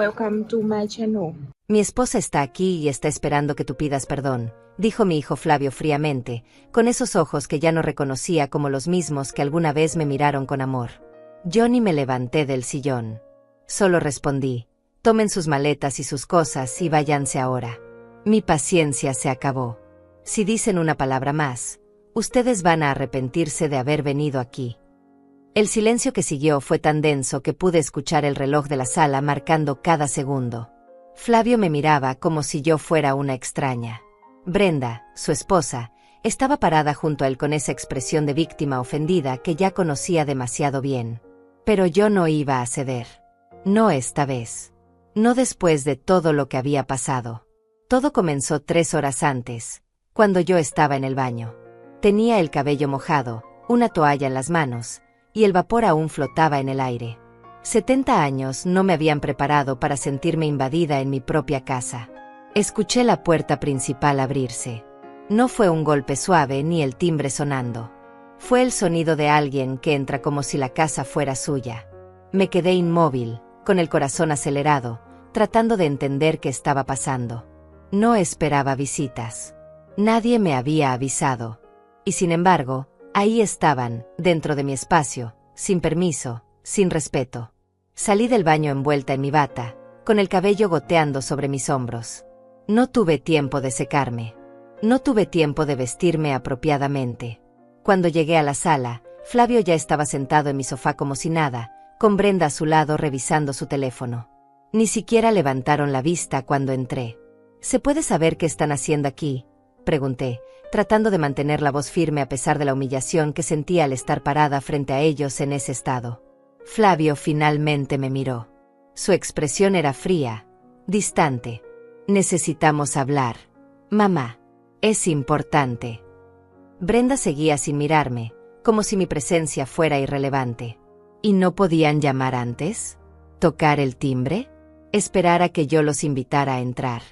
Welcome to my channel. Mi esposa está aquí y está esperando que tú pidas perdón, dijo mi hijo Flavio fríamente, con esos ojos que ya no reconocía como los mismos que alguna vez me miraron con amor. Yo ni me levanté del sillón. Solo respondí, tomen sus maletas y sus cosas y váyanse ahora. Mi paciencia se acabó. Si dicen una palabra más, ustedes van a arrepentirse de haber venido aquí. El silencio que siguió fue tan denso que pude escuchar el reloj de la sala marcando cada segundo. Flavio me miraba como si yo fuera una extraña. Brenda, su esposa, estaba parada junto a él con esa expresión de víctima ofendida que ya conocía demasiado bien. Pero yo no iba a ceder. No esta vez. No después de todo lo que había pasado. Todo comenzó 3 horas antes, cuando yo estaba en el baño. Tenía el cabello mojado, una toalla en las manos, y el vapor aún flotaba en el aire. 70 años no me habían preparado para sentirme invadida en mi propia casa. Escuché la puerta principal abrirse. No fue un golpe suave ni el timbre sonando. Fue el sonido de alguien que entra como si la casa fuera suya. Me quedé inmóvil, con el corazón acelerado, tratando de entender qué estaba pasando. No esperaba visitas. Nadie me había avisado. Y sin embargo, ahí estaban, dentro de mi espacio, sin permiso, sin respeto. Salí del baño envuelta en mi bata, con el cabello goteando sobre mis hombros. No tuve tiempo de secarme. No tuve tiempo de vestirme apropiadamente. Cuando llegué a la sala, Flavio ya estaba sentado en mi sofá como si nada, con Brenda a su lado revisando su teléfono. Ni siquiera levantaron la vista cuando entré. ¿Se puede saber qué están haciendo aquí?, pregunté, tratando de mantener la voz firme a pesar de la humillación que sentía al estar parada frente a ellos en ese estado. Flavio finalmente me miró. Su expresión era fría, distante. Necesitamos hablar. Mamá. Es importante. Brenda seguía sin mirarme, como si mi presencia fuera irrelevante. ¿Y no podían llamar antes? ¿Tocar el timbre? ¿Esperar a que yo los invitara a entrar?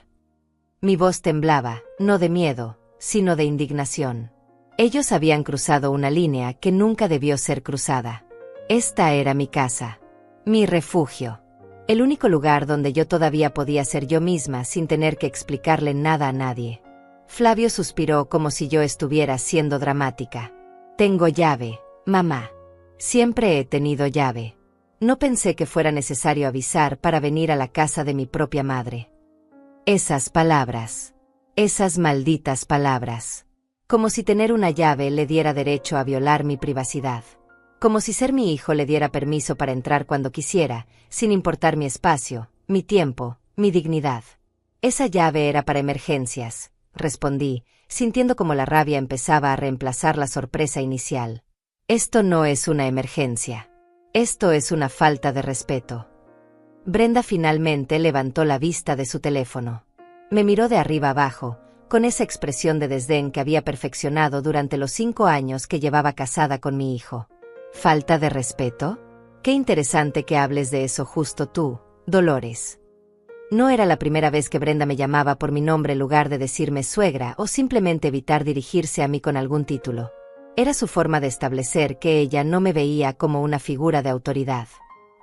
Mi voz temblaba, no de miedo, sino de indignación. Ellos habían cruzado una línea que nunca debió ser cruzada. Esta era mi casa, mi refugio, el único lugar donde yo todavía podía ser yo misma sin tener que explicarle nada a nadie. Flavio suspiró como si yo estuviera siendo dramática. Tengo llave, mamá. Siempre he tenido llave. No pensé que fuera necesario avisar para venir a la casa de mi propia madre. Esas palabras. Esas malditas palabras. Como si tener una llave le diera derecho a violar mi privacidad. Como si ser mi hijo le diera permiso para entrar cuando quisiera, sin importar mi espacio, mi tiempo, mi dignidad. Esa llave era para emergencias, respondí, sintiendo como la rabia empezaba a reemplazar la sorpresa inicial. Esto no es una emergencia. Esto es una falta de respeto. Brenda finalmente levantó la vista de su teléfono. Me miró de arriba abajo, con esa expresión de desdén que había perfeccionado durante los 5 años que llevaba casada con mi hijo. ¿Falta de respeto? Qué interesante que hables de eso justo tú, Dolores. No era la primera vez que Brenda me llamaba por mi nombre en lugar de decirme suegra o simplemente evitar dirigirse a mí con algún título. Era su forma de establecer que ella no me veía como una figura de autoridad.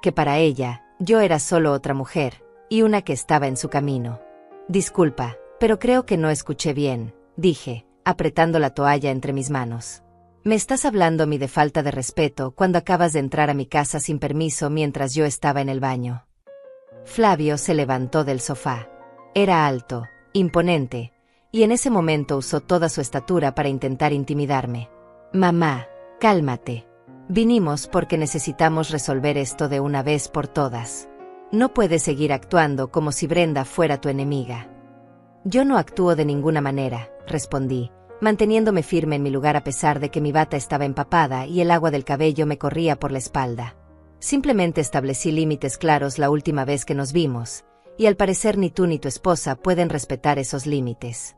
Que para ella, yo era solo otra mujer, y una que estaba en su camino. Disculpa, pero creo que no escuché bien, dije, apretando la toalla entre mis manos. Me estás hablando a mí de falta de respeto cuando acabas de entrar a mi casa sin permiso mientras yo estaba en el baño. Flavio se levantó del sofá. Era alto, imponente, y en ese momento usó toda su estatura para intentar intimidarme. Mamá, cálmate. Vinimos porque necesitamos resolver esto de una vez por todas. No puedes seguir actuando como si Brenda fuera tu enemiga. Yo no actúo de ninguna manera, respondí, manteniéndome firme en mi lugar a pesar de que mi bata estaba empapada y el agua del cabello me corría por la espalda. Simplemente establecí límites claros la última vez que nos vimos, y al parecer ni tú ni tu esposa pueden respetar esos límites.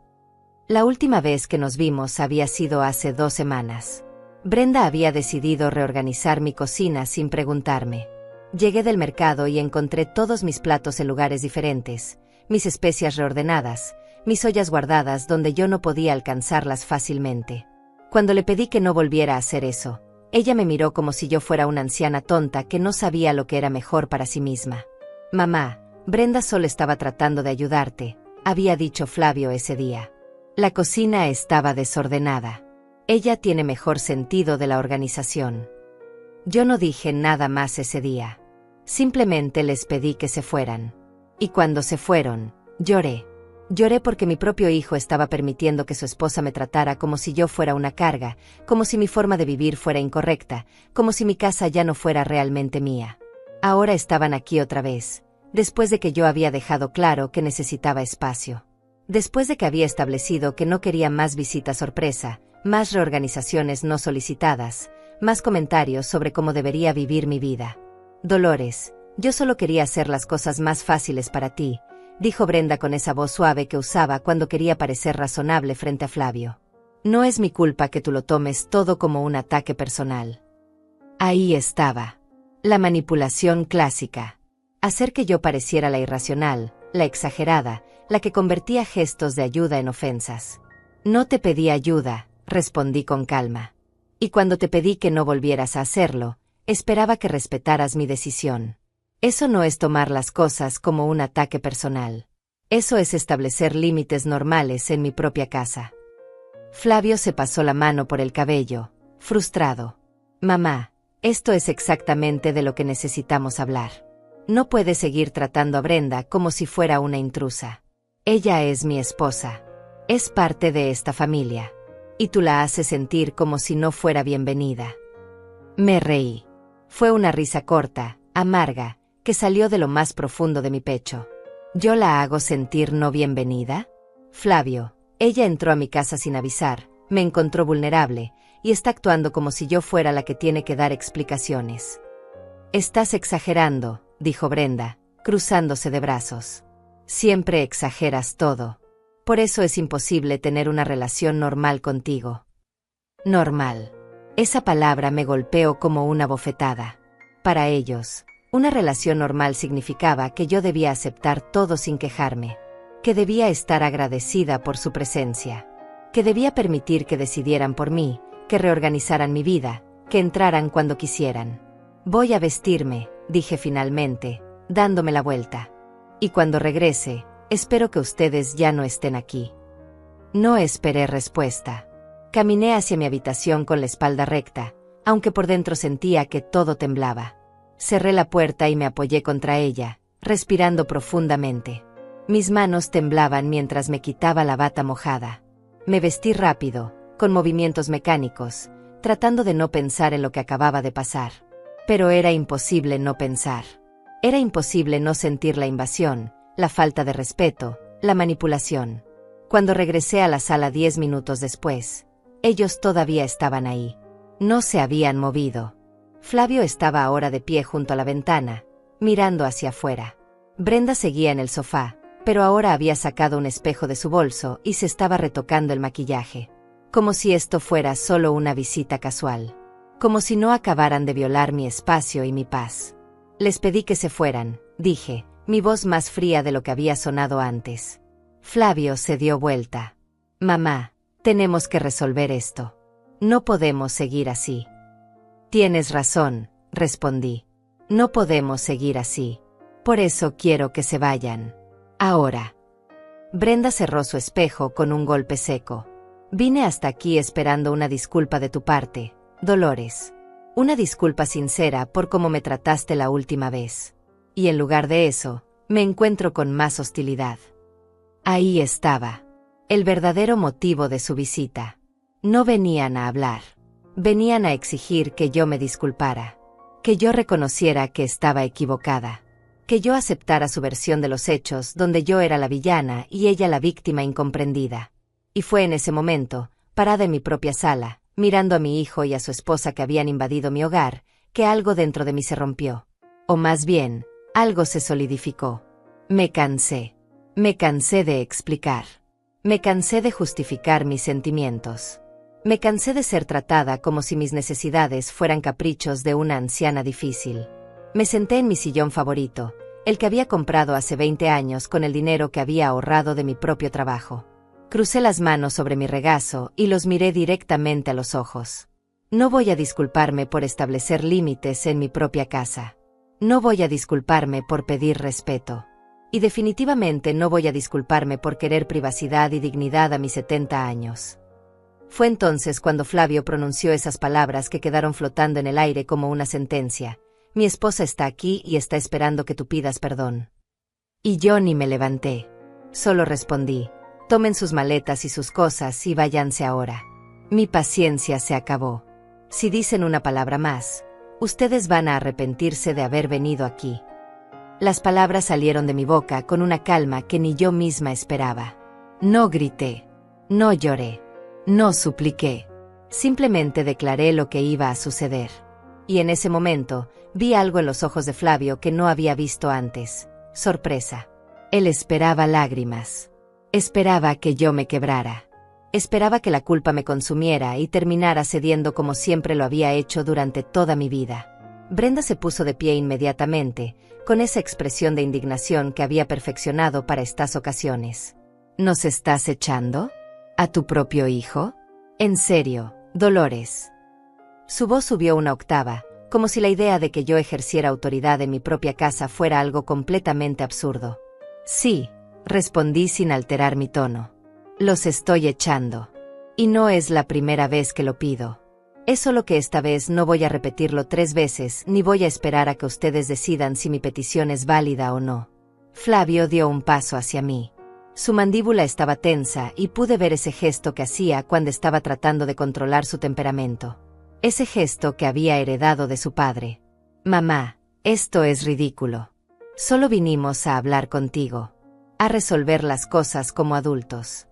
La última vez que nos vimos había sido hace 2 semanas. Brenda había decidido reorganizar mi cocina sin preguntarme. Llegué del mercado y encontré todos mis platos en lugares diferentes, mis especias reordenadas, mis ollas guardadas donde yo no podía alcanzarlas fácilmente. Cuando le pedí que no volviera a hacer eso, ella me miró como si yo fuera una anciana tonta que no sabía lo que era mejor para sí misma. Mamá, Brenda solo estaba tratando de ayudarte, había dicho Flavio ese día. La cocina estaba desordenada. Ella tiene mejor sentido de la organización. Yo no dije nada más ese día. Simplemente les pedí que se fueran. Y cuando se fueron, lloré. Lloré porque mi propio hijo estaba permitiendo que su esposa me tratara como si yo fuera una carga, como si mi forma de vivir fuera incorrecta, como si mi casa ya no fuera realmente mía. Ahora estaban aquí otra vez, después de que yo había dejado claro que necesitaba espacio. Después de que había establecido que no quería más visitas sorpresa, más reorganizaciones no solicitadas, más comentarios sobre cómo debería vivir mi vida. Dolores, yo solo quería hacer las cosas más fáciles para ti, dijo Brenda con esa voz suave que usaba cuando quería parecer razonable frente a Flavio. No es mi culpa que tú lo tomes todo como un ataque personal. Ahí estaba. La manipulación clásica. Hacer que yo pareciera la irracional, la exagerada, la que convertía gestos de ayuda en ofensas. No te pedí ayuda, respondí con calma. Y cuando te pedí que no volvieras a hacerlo, esperaba que respetaras mi decisión. Eso no es tomar las cosas como un ataque personal. Eso es establecer límites normales en mi propia casa. Flavio se pasó la mano por el cabello, frustrado. Mamá, esto es exactamente de lo que necesitamos hablar. No puedes seguir tratando a Brenda como si fuera una intrusa. Ella es mi esposa. Es parte de esta familia. Y tú la haces sentir como si no fuera bienvenida. Me reí. Fue una risa corta, amarga, que salió de lo más profundo de mi pecho. ¿Yo la hago sentir no bienvenida? Flavio, ella entró a mi casa sin avisar, me encontró vulnerable, y está actuando como si yo fuera la que tiene que dar explicaciones. Estás exagerando, dijo Brenda, cruzándose de brazos. Siempre exageras todo. Por eso es imposible tener una relación normal contigo. Normal. Esa palabra me golpeó como una bofetada. Para ellos, una relación normal significaba que yo debía aceptar todo sin quejarme, que debía estar agradecida por su presencia, que debía permitir que decidieran por mí, que reorganizaran mi vida, que entraran cuando quisieran. Voy a vestirme, dije finalmente, dándome la vuelta. Y cuando regrese, espero que ustedes ya no estén aquí. No esperé respuesta. Caminé hacia mi habitación con la espalda recta, aunque por dentro sentía que todo temblaba. Cerré la puerta y me apoyé contra ella, respirando profundamente. Mis manos temblaban mientras me quitaba la bata mojada. Me vestí rápido, con movimientos mecánicos, tratando de no pensar en lo que acababa de pasar. Pero era imposible no pensar. Era imposible no sentir la invasión, la falta de respeto, la manipulación. Cuando regresé a la sala 10 minutos después, ellos todavía estaban ahí. No se habían movido. Flavio estaba ahora de pie junto a la ventana, mirando hacia afuera. Brenda seguía en el sofá, pero ahora había sacado un espejo de su bolso y se estaba retocando el maquillaje. Como si esto fuera solo una visita casual. Como si no acabaran de violar mi espacio y mi paz. Les pedí que se fueran, dije, mi voz más fría de lo que había sonado antes. Flavio se dio vuelta. Mamá, tenemos que resolver esto. No podemos seguir así. Tienes razón, respondí. No podemos seguir así. Por eso quiero que se vayan. Ahora. Brenda cerró su espejo con un golpe seco. Vine hasta aquí esperando una disculpa de tu parte, Dolores. Una disculpa sincera por cómo me trataste la última vez. Y en lugar de eso, me encuentro con más hostilidad. Ahí estaba. El verdadero motivo de su visita. No venían a hablar. Venían a exigir que yo me disculpara. Que yo reconociera que estaba equivocada. Que yo aceptara su versión de los hechos donde yo era la villana y ella la víctima incomprendida. Y fue en ese momento, parada en mi propia sala, mirando a mi hijo y a su esposa que habían invadido mi hogar, que algo dentro de mí se rompió. O más bien, algo se solidificó. Me cansé. Me cansé de explicar. Me cansé de justificar mis sentimientos. Me cansé de ser tratada como si mis necesidades fueran caprichos de una anciana difícil. Me senté en mi sillón favorito, el que había comprado hace 20 años con el dinero que había ahorrado de mi propio trabajo. Crucé las manos sobre mi regazo y los miré directamente a los ojos. No voy a disculparme por establecer límites en mi propia casa. No voy a disculparme por pedir respeto. Y definitivamente no voy a disculparme por querer privacidad y dignidad a mis 70 años. Fue entonces cuando Flavio pronunció esas palabras que quedaron flotando en el aire como una sentencia. Mi esposa está aquí y está esperando que tú pidas perdón. Y yo ni me levanté. Solo respondí, tomen sus maletas y sus cosas y váyanse ahora. Mi paciencia se acabó. Si dicen una palabra más, ustedes van a arrepentirse de haber venido aquí. Las palabras salieron de mi boca con una calma que ni yo misma esperaba. No grité, no lloré, no supliqué. Simplemente declaré lo que iba a suceder. Y en ese momento, vi algo en los ojos de Flavio que no había visto antes. Sorpresa. Él esperaba lágrimas. Esperaba que yo me quebrara. Esperaba que la culpa me consumiera y terminara cediendo como siempre lo había hecho durante toda mi vida. Brenda se puso de pie inmediatamente, con esa expresión de indignación que había perfeccionado para estas ocasiones. ¿Nos estás echando? ¿A tu propio hijo? En serio, Dolores. Su voz subió una octava, como si la idea de que yo ejerciera autoridad en mi propia casa fuera algo completamente absurdo. Sí, respondí sin alterar mi tono. Los estoy echando. Y no es la primera vez que lo pido. Es solo que esta vez no voy a repetirlo 3 veces ni voy a esperar a que ustedes decidan si mi petición es válida o no. Flavio dio un paso hacia mí. Su mandíbula estaba tensa y pude ver ese gesto que hacía cuando estaba tratando de controlar su temperamento. Ese gesto que había heredado de su padre. Mamá, esto es ridículo. Solo vinimos a hablar contigo. A resolver las cosas como adultos.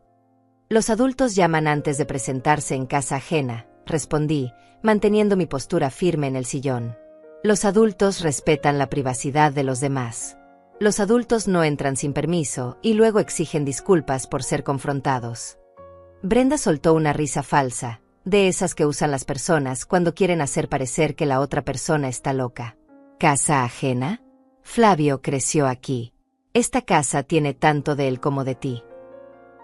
Los adultos llaman antes de presentarse en casa ajena, respondí, manteniendo mi postura firme en el sillón. Los adultos respetan la privacidad de los demás. Los adultos no entran sin permiso y luego exigen disculpas por ser confrontados. Brenda soltó una risa falsa, de esas que usan las personas cuando quieren hacer parecer que la otra persona está loca. ¿Casa ajena? Flavio creció aquí. Esta casa tiene tanto de él como de ti.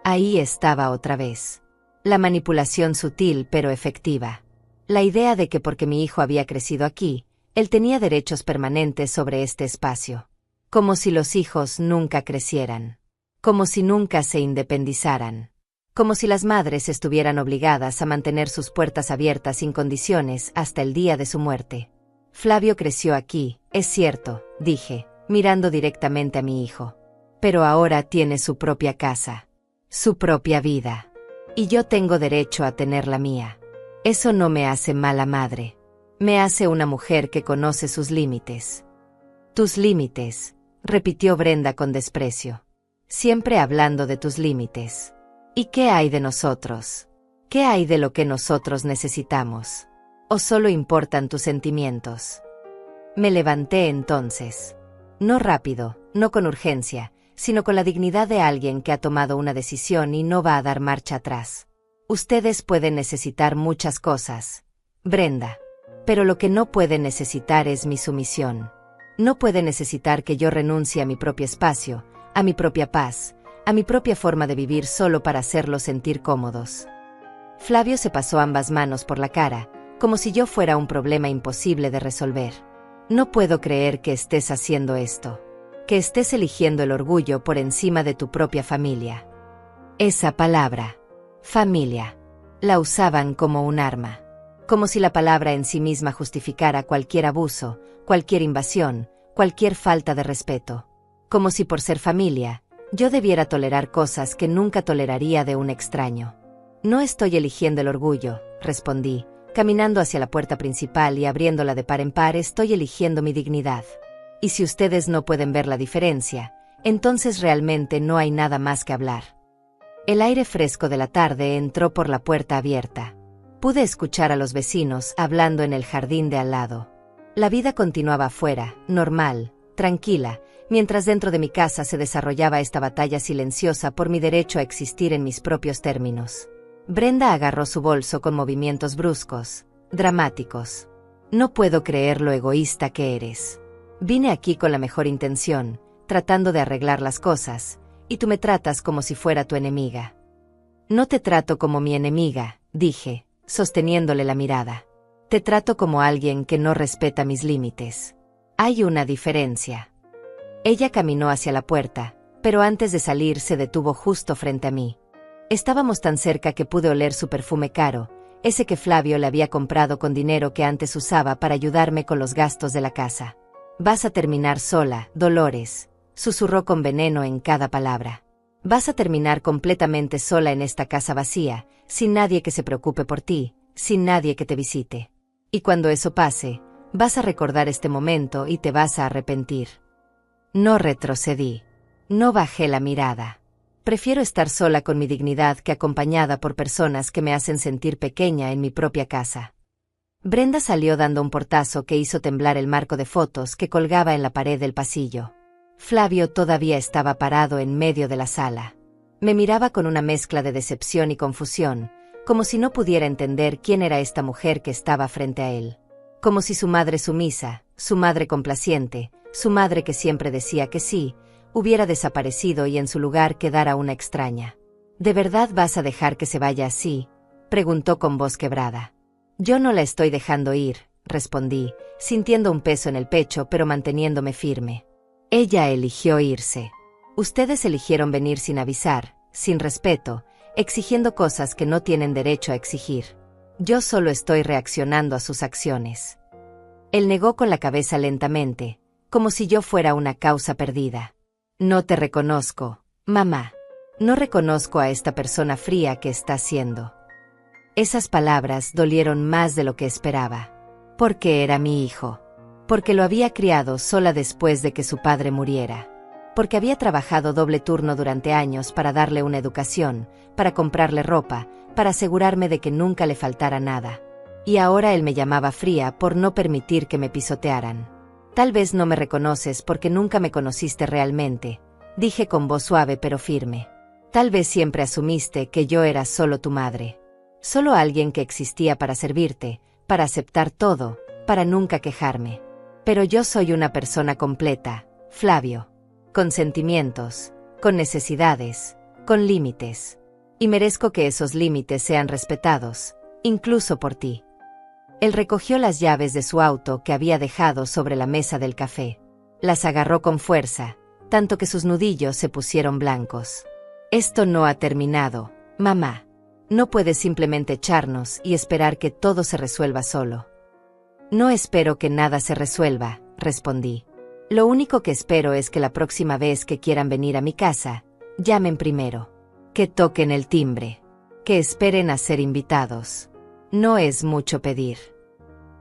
Ahí estaba otra vez. La manipulación sutil pero efectiva. La idea de que porque mi hijo había crecido aquí, él tenía derechos permanentes sobre este espacio. Como si los hijos nunca crecieran. Como si nunca se independizaran. Como si las madres estuvieran obligadas a mantener sus puertas abiertas sin condiciones hasta el día de su muerte. Flavio creció aquí, es cierto, dije, mirando directamente a mi hijo. Pero ahora tiene su propia casa. Su propia vida. Y yo tengo derecho a tener la mía. Eso no me hace mala madre. Me hace una mujer que conoce sus límites. Tus límites, repitió Brenda con desprecio. Siempre hablando de tus límites. ¿Y qué hay de nosotros? ¿Qué hay de lo que nosotros necesitamos? ¿O solo importan tus sentimientos? Me levanté entonces. No rápido, no con urgencia, sino con la dignidad de alguien que ha tomado una decisión y no va a dar marcha atrás. Ustedes pueden necesitar muchas cosas, Brenda. Pero lo que no pueden necesitar es mi sumisión. No pueden necesitar que yo renuncie a mi propio espacio, a mi propia paz, a mi propia forma de vivir solo para hacerlos sentir cómodos. Flavio se pasó ambas manos por la cara, como si yo fuera un problema imposible de resolver. No puedo creer que estés haciendo esto. Que estés eligiendo el orgullo por encima de tu propia familia. Esa palabra, familia, la usaban como un arma. Como si la palabra en sí misma justificara cualquier abuso, cualquier invasión, cualquier falta de respeto. Como si por ser familia, yo debiera tolerar cosas que nunca toleraría de un extraño. No estoy eligiendo el orgullo, respondí, caminando hacia la puerta principal y abriéndola de par en par. Estoy eligiendo mi dignidad. Y si ustedes no pueden ver la diferencia, entonces realmente no hay nada más que hablar. El aire fresco de la tarde entró por la puerta abierta. Pude escuchar a los vecinos hablando en el jardín de al lado. La vida continuaba afuera, normal, tranquila, mientras dentro de mi casa se desarrollaba esta batalla silenciosa por mi derecho a existir en mis propios términos. Brenda agarró su bolso con movimientos bruscos, dramáticos. No puedo creer lo egoísta que eres. Vine aquí con la mejor intención, tratando de arreglar las cosas, y tú me tratas como si fuera tu enemiga. No te trato como mi enemiga, dije, sosteniéndole la mirada. Te trato como alguien que no respeta mis límites. Hay una diferencia. Ella caminó hacia la puerta, pero antes de salir se detuvo justo frente a mí. Estábamos tan cerca que pude oler su perfume caro, ese que Flavio le había comprado con dinero que antes usaba para ayudarme con los gastos de la casa. «Vas a terminar sola, Dolores», susurró con veneno en cada palabra. «Vas a terminar completamente sola en esta casa vacía, sin nadie que se preocupe por ti, sin nadie que te visite. Y cuando eso pase, vas a recordar este momento y te vas a arrepentir». No retrocedí. No bajé la mirada. Prefiero estar sola con mi dignidad que acompañada por personas que me hacen sentir pequeña en mi propia casa. Brenda salió dando un portazo que hizo temblar el marco de fotos que colgaba en la pared del pasillo. Flavio todavía estaba parado en medio de la sala. Me miraba con una mezcla de decepción y confusión, como si no pudiera entender quién era esta mujer que estaba frente a él. Como si su madre sumisa, su madre complaciente, su madre que siempre decía que sí, hubiera desaparecido y en su lugar quedara una extraña. «¿De verdad vas a dejar que se vaya así?», preguntó con voz quebrada. «Yo no la estoy dejando ir», respondí, sintiendo un peso en el pecho pero manteniéndome firme. «Ella eligió irse. Ustedes eligieron venir sin avisar, sin respeto, exigiendo cosas que no tienen derecho a exigir. Yo solo estoy reaccionando a sus acciones». Él negó con la cabeza lentamente, como si yo fuera una causa perdida. «No te reconozco, mamá. No reconozco a esta persona fría que estás siendo». Esas palabras dolieron más de lo que esperaba. Porque era mi hijo. Porque lo había criado sola después de que su padre muriera. Porque había trabajado doble turno durante años para darle una educación, para comprarle ropa, para asegurarme de que nunca le faltara nada. Y ahora él me llamaba fría por no permitir que me pisotearan. «Tal vez no me reconoces porque nunca me conociste realmente», dije con voz suave pero firme. «Tal vez siempre asumiste que yo era solo tu madre. Solo alguien que existía para servirte, para aceptar todo, para nunca quejarme. Pero yo soy una persona completa, Flavio. Con sentimientos, con necesidades, con límites. Y merezco que esos límites sean respetados, incluso por ti». Él recogió las llaves de su auto que había dejado sobre la mesa del café. Las agarró con fuerza, tanto que sus nudillos se pusieron blancos. «Esto no ha terminado, mamá. No puedes simplemente echarnos y esperar que todo se resuelva solo». «No espero que nada se resuelva», respondí. «Lo único que espero es que la próxima vez que quieran venir a mi casa, llamen primero. Que toquen el timbre. Que esperen a ser invitados. No es mucho pedir».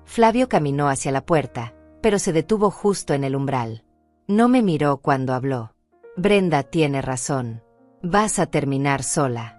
Flavio caminó hacia la puerta, pero se detuvo justo en el umbral. No me miró cuando habló. «Brenda tiene razón. Vas a terminar sola».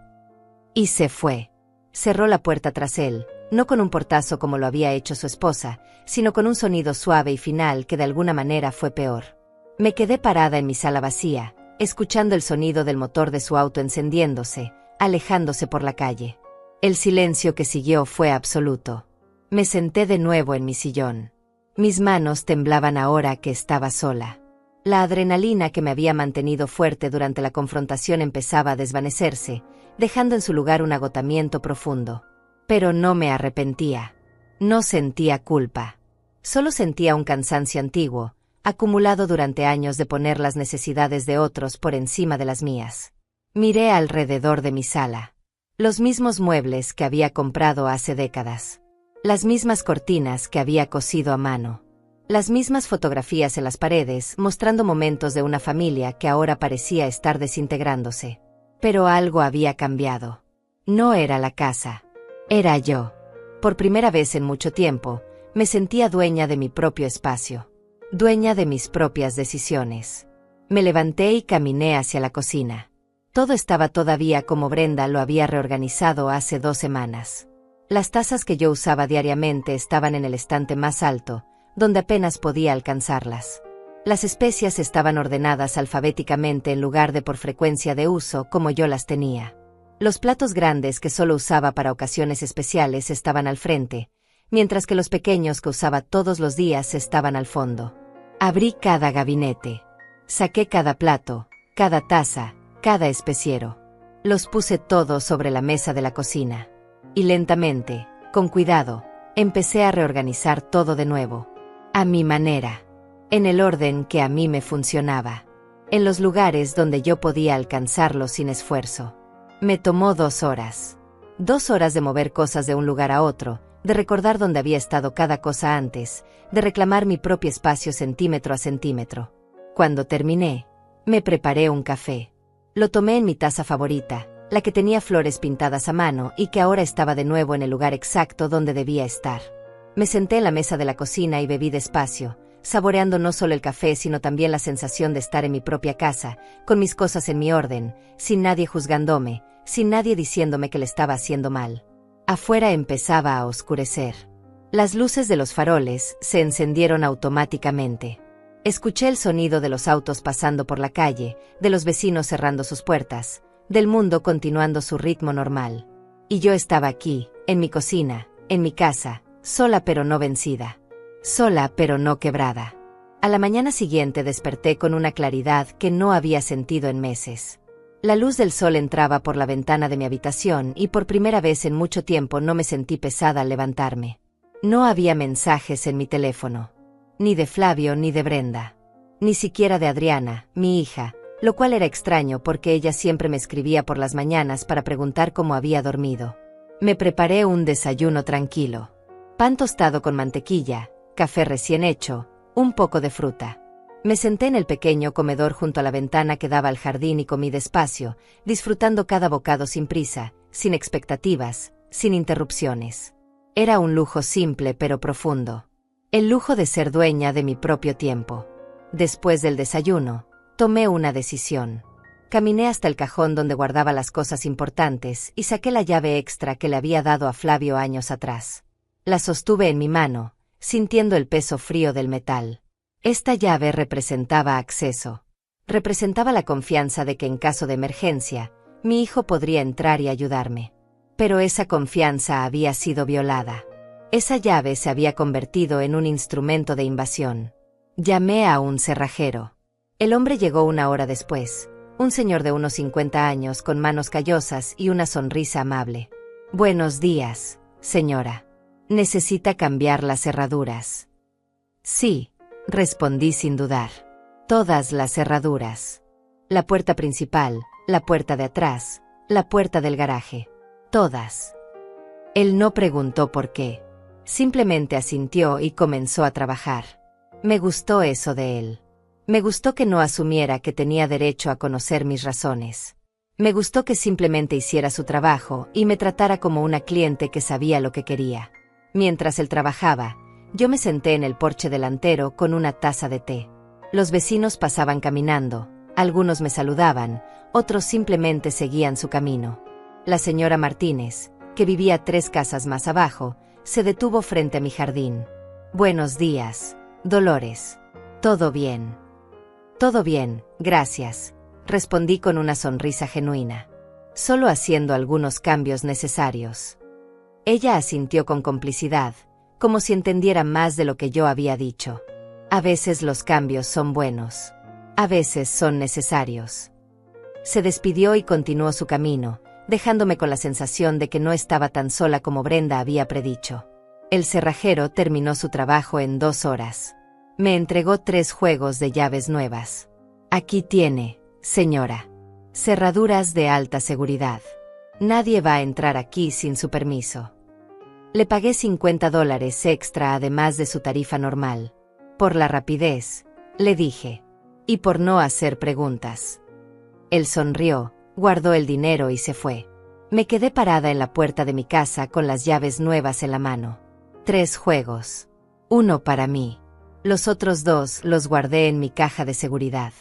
Y se fue. Cerró la puerta tras él, no con un portazo como lo había hecho su esposa, sino con un sonido suave y final que de alguna manera fue peor. Me quedé parada en mi sala vacía, escuchando el sonido del motor de su auto encendiéndose, alejándose por la calle. El silencio que siguió fue absoluto. Me senté de nuevo en mi sillón. Mis manos temblaban ahora que estaba sola. La adrenalina que me había mantenido fuerte durante la confrontación empezaba a desvanecerse, dejando en su lugar un agotamiento profundo. Pero no me arrepentía. No sentía culpa. Solo sentía un cansancio antiguo, acumulado durante años de poner las necesidades de otros por encima de las mías. Miré alrededor de mi sala. Los mismos muebles que había comprado hace décadas. Las mismas cortinas que había cosido a mano. Las mismas fotografías en las paredes mostrando momentos de una familia que ahora parecía estar desintegrándose. Pero algo había cambiado. No era la casa. Era yo. Por primera vez en mucho tiempo, me sentía dueña de mi propio espacio. Dueña de mis propias decisiones. Me levanté y caminé hacia la cocina. Todo estaba todavía como Brenda lo había reorganizado hace 2 semanas. Las tazas que yo usaba diariamente estaban en el estante más alto, donde apenas podía alcanzarlas. Las especias estaban ordenadas alfabéticamente en lugar de por frecuencia de uso como yo las tenía. Los platos grandes que solo usaba para ocasiones especiales estaban al frente, mientras que los pequeños que usaba todos los días estaban al fondo. Abrí cada gabinete. Saqué cada plato, cada taza, cada especiero. Los puse todos sobre la mesa de la cocina. Y lentamente, con cuidado, empecé a reorganizar todo de nuevo. A mi manera. en el orden que a mí me funcionaba, en los lugares donde yo podía alcanzarlo sin esfuerzo. Me tomó 2 horas. 2 horas de mover cosas de un lugar a otro, de recordar dónde había estado cada cosa antes, de reclamar mi propio espacio centímetro a centímetro. Cuando terminé, me preparé un café. Lo tomé en mi taza favorita, la que tenía flores pintadas a mano y que ahora estaba de nuevo en el lugar exacto donde debía estar. Me senté en la mesa de la cocina y bebí despacio, saboreando no solo el café sino también la sensación de estar en mi propia casa, con mis cosas en mi orden, sin nadie juzgándome, sin nadie diciéndome que le estaba haciendo mal. Afuera empezaba a oscurecer. Las luces de los faroles se encendieron automáticamente. Escuché el sonido de los autos pasando por la calle, de los vecinos cerrando sus puertas, del mundo continuando su ritmo normal. Y yo estaba aquí, en mi cocina, en mi casa, sola pero no vencida. Sola pero no quebrada. A la mañana siguiente desperté con una claridad que no había sentido en meses. La luz del sol entraba por la ventana de mi habitación y por primera vez en mucho tiempo no me sentí pesada al levantarme. No había mensajes en mi teléfono. Ni de Flavio ni de Brenda. Ni siquiera de Adriana, mi hija, lo cual era extraño porque ella siempre me escribía por las mañanas para preguntar cómo había dormido. Me preparé un desayuno tranquilo. Pan tostado con mantequilla, café recién hecho, un poco de fruta. Me senté en el pequeño comedor junto a la ventana que daba al jardín y comí despacio, disfrutando cada bocado sin prisa, sin expectativas, sin interrupciones. Era un lujo simple pero profundo. El lujo de ser dueña de mi propio tiempo. Después del desayuno, tomé una decisión. Caminé hasta el cajón donde guardaba las cosas importantes y saqué la llave extra que le había dado a Flavio años atrás. La sostuve en mi mano, sintiendo el peso frío del metal. Esta llave representaba acceso. Representaba la confianza de que en caso de emergencia, mi hijo podría entrar y ayudarme. Pero esa confianza había sido violada. Esa llave se había convertido en un instrumento de invasión. Llamé a un cerrajero. El hombre llegó 1 hora después, un señor de unos 50 años con manos callosas y una sonrisa amable. «Buenos días, señora. ¿Necesita cambiar las cerraduras?» «Sí», respondí sin dudar. «Todas las cerraduras. La puerta principal, la puerta de atrás, la puerta del garaje. Todas». Él no preguntó por qué. Simplemente asintió y comenzó a trabajar. Me gustó eso de él. Me gustó que no asumiera que tenía derecho a conocer mis razones. Me gustó que simplemente hiciera su trabajo y me tratara como una cliente que sabía lo que quería. Mientras él trabajaba, yo me senté en el porche delantero con una taza de té. Los vecinos pasaban caminando, algunos me saludaban, otros simplemente seguían su camino. La señora Martínez, que vivía 3 casas más abajo, se detuvo frente a mi jardín. «Buenos días, Dolores. ¿Todo bien?» «Todo bien, gracias», respondí con una sonrisa genuina. «Solo haciendo algunos cambios necesarios». Ella asintió con complicidad, como si entendiera más de lo que yo había dicho. A veces los cambios son buenos. A veces son necesarios. Se despidió y continuó su camino, dejándome con la sensación de que no estaba tan sola como Brenda había predicho. El cerrajero terminó su trabajo en 2 horas. Me entregó 3 juegos de llaves nuevas. «Aquí tiene, señora. Cerraduras de alta seguridad. Nadie va a entrar aquí sin su permiso». Le pagué $50 extra además de su tarifa normal. Por la rapidez, le dije. Y por no hacer preguntas. Él sonrió, guardó el dinero y se fue. Me quedé parada en la puerta de mi casa con las llaves nuevas en la mano. 3 juegos. 1 para mí. Los otros 2 los guardé en mi caja de seguridad.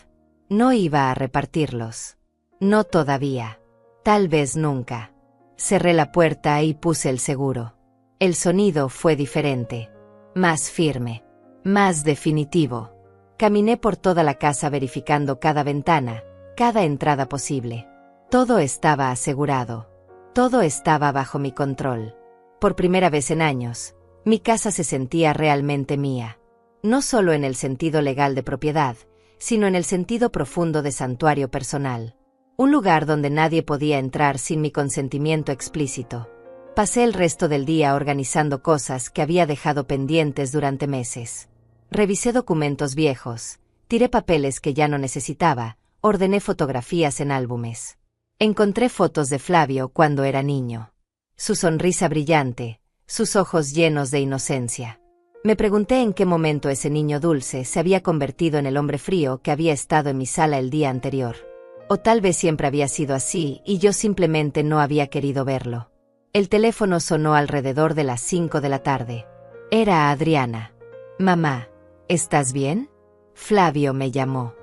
No iba a repartirlos. No todavía. Tal vez nunca. Cerré la puerta y puse el seguro. El sonido fue diferente. Más firme. Más definitivo. Caminé por toda la casa verificando cada ventana, cada entrada posible. Todo estaba asegurado. Todo estaba bajo mi control. Por primera vez en años, mi casa se sentía realmente mía. No solo en el sentido legal de propiedad, sino en el sentido profundo de santuario personal. Un lugar donde nadie podía entrar sin mi consentimiento explícito. Pasé el resto del día organizando cosas que había dejado pendientes durante meses. Revisé documentos viejos, tiré papeles que ya no necesitaba, ordené fotografías en álbumes. Encontré fotos de Flavio cuando era niño. Su sonrisa brillante, sus ojos llenos de inocencia. Me pregunté en qué momento ese niño dulce se había convertido en el hombre frío que había estado en mi sala el día anterior. O tal vez siempre había sido así y yo simplemente no había querido verlo. El teléfono sonó alrededor de las 5 de la tarde. Era Adriana. «Mamá, ¿estás bien?», Flavio me llamó.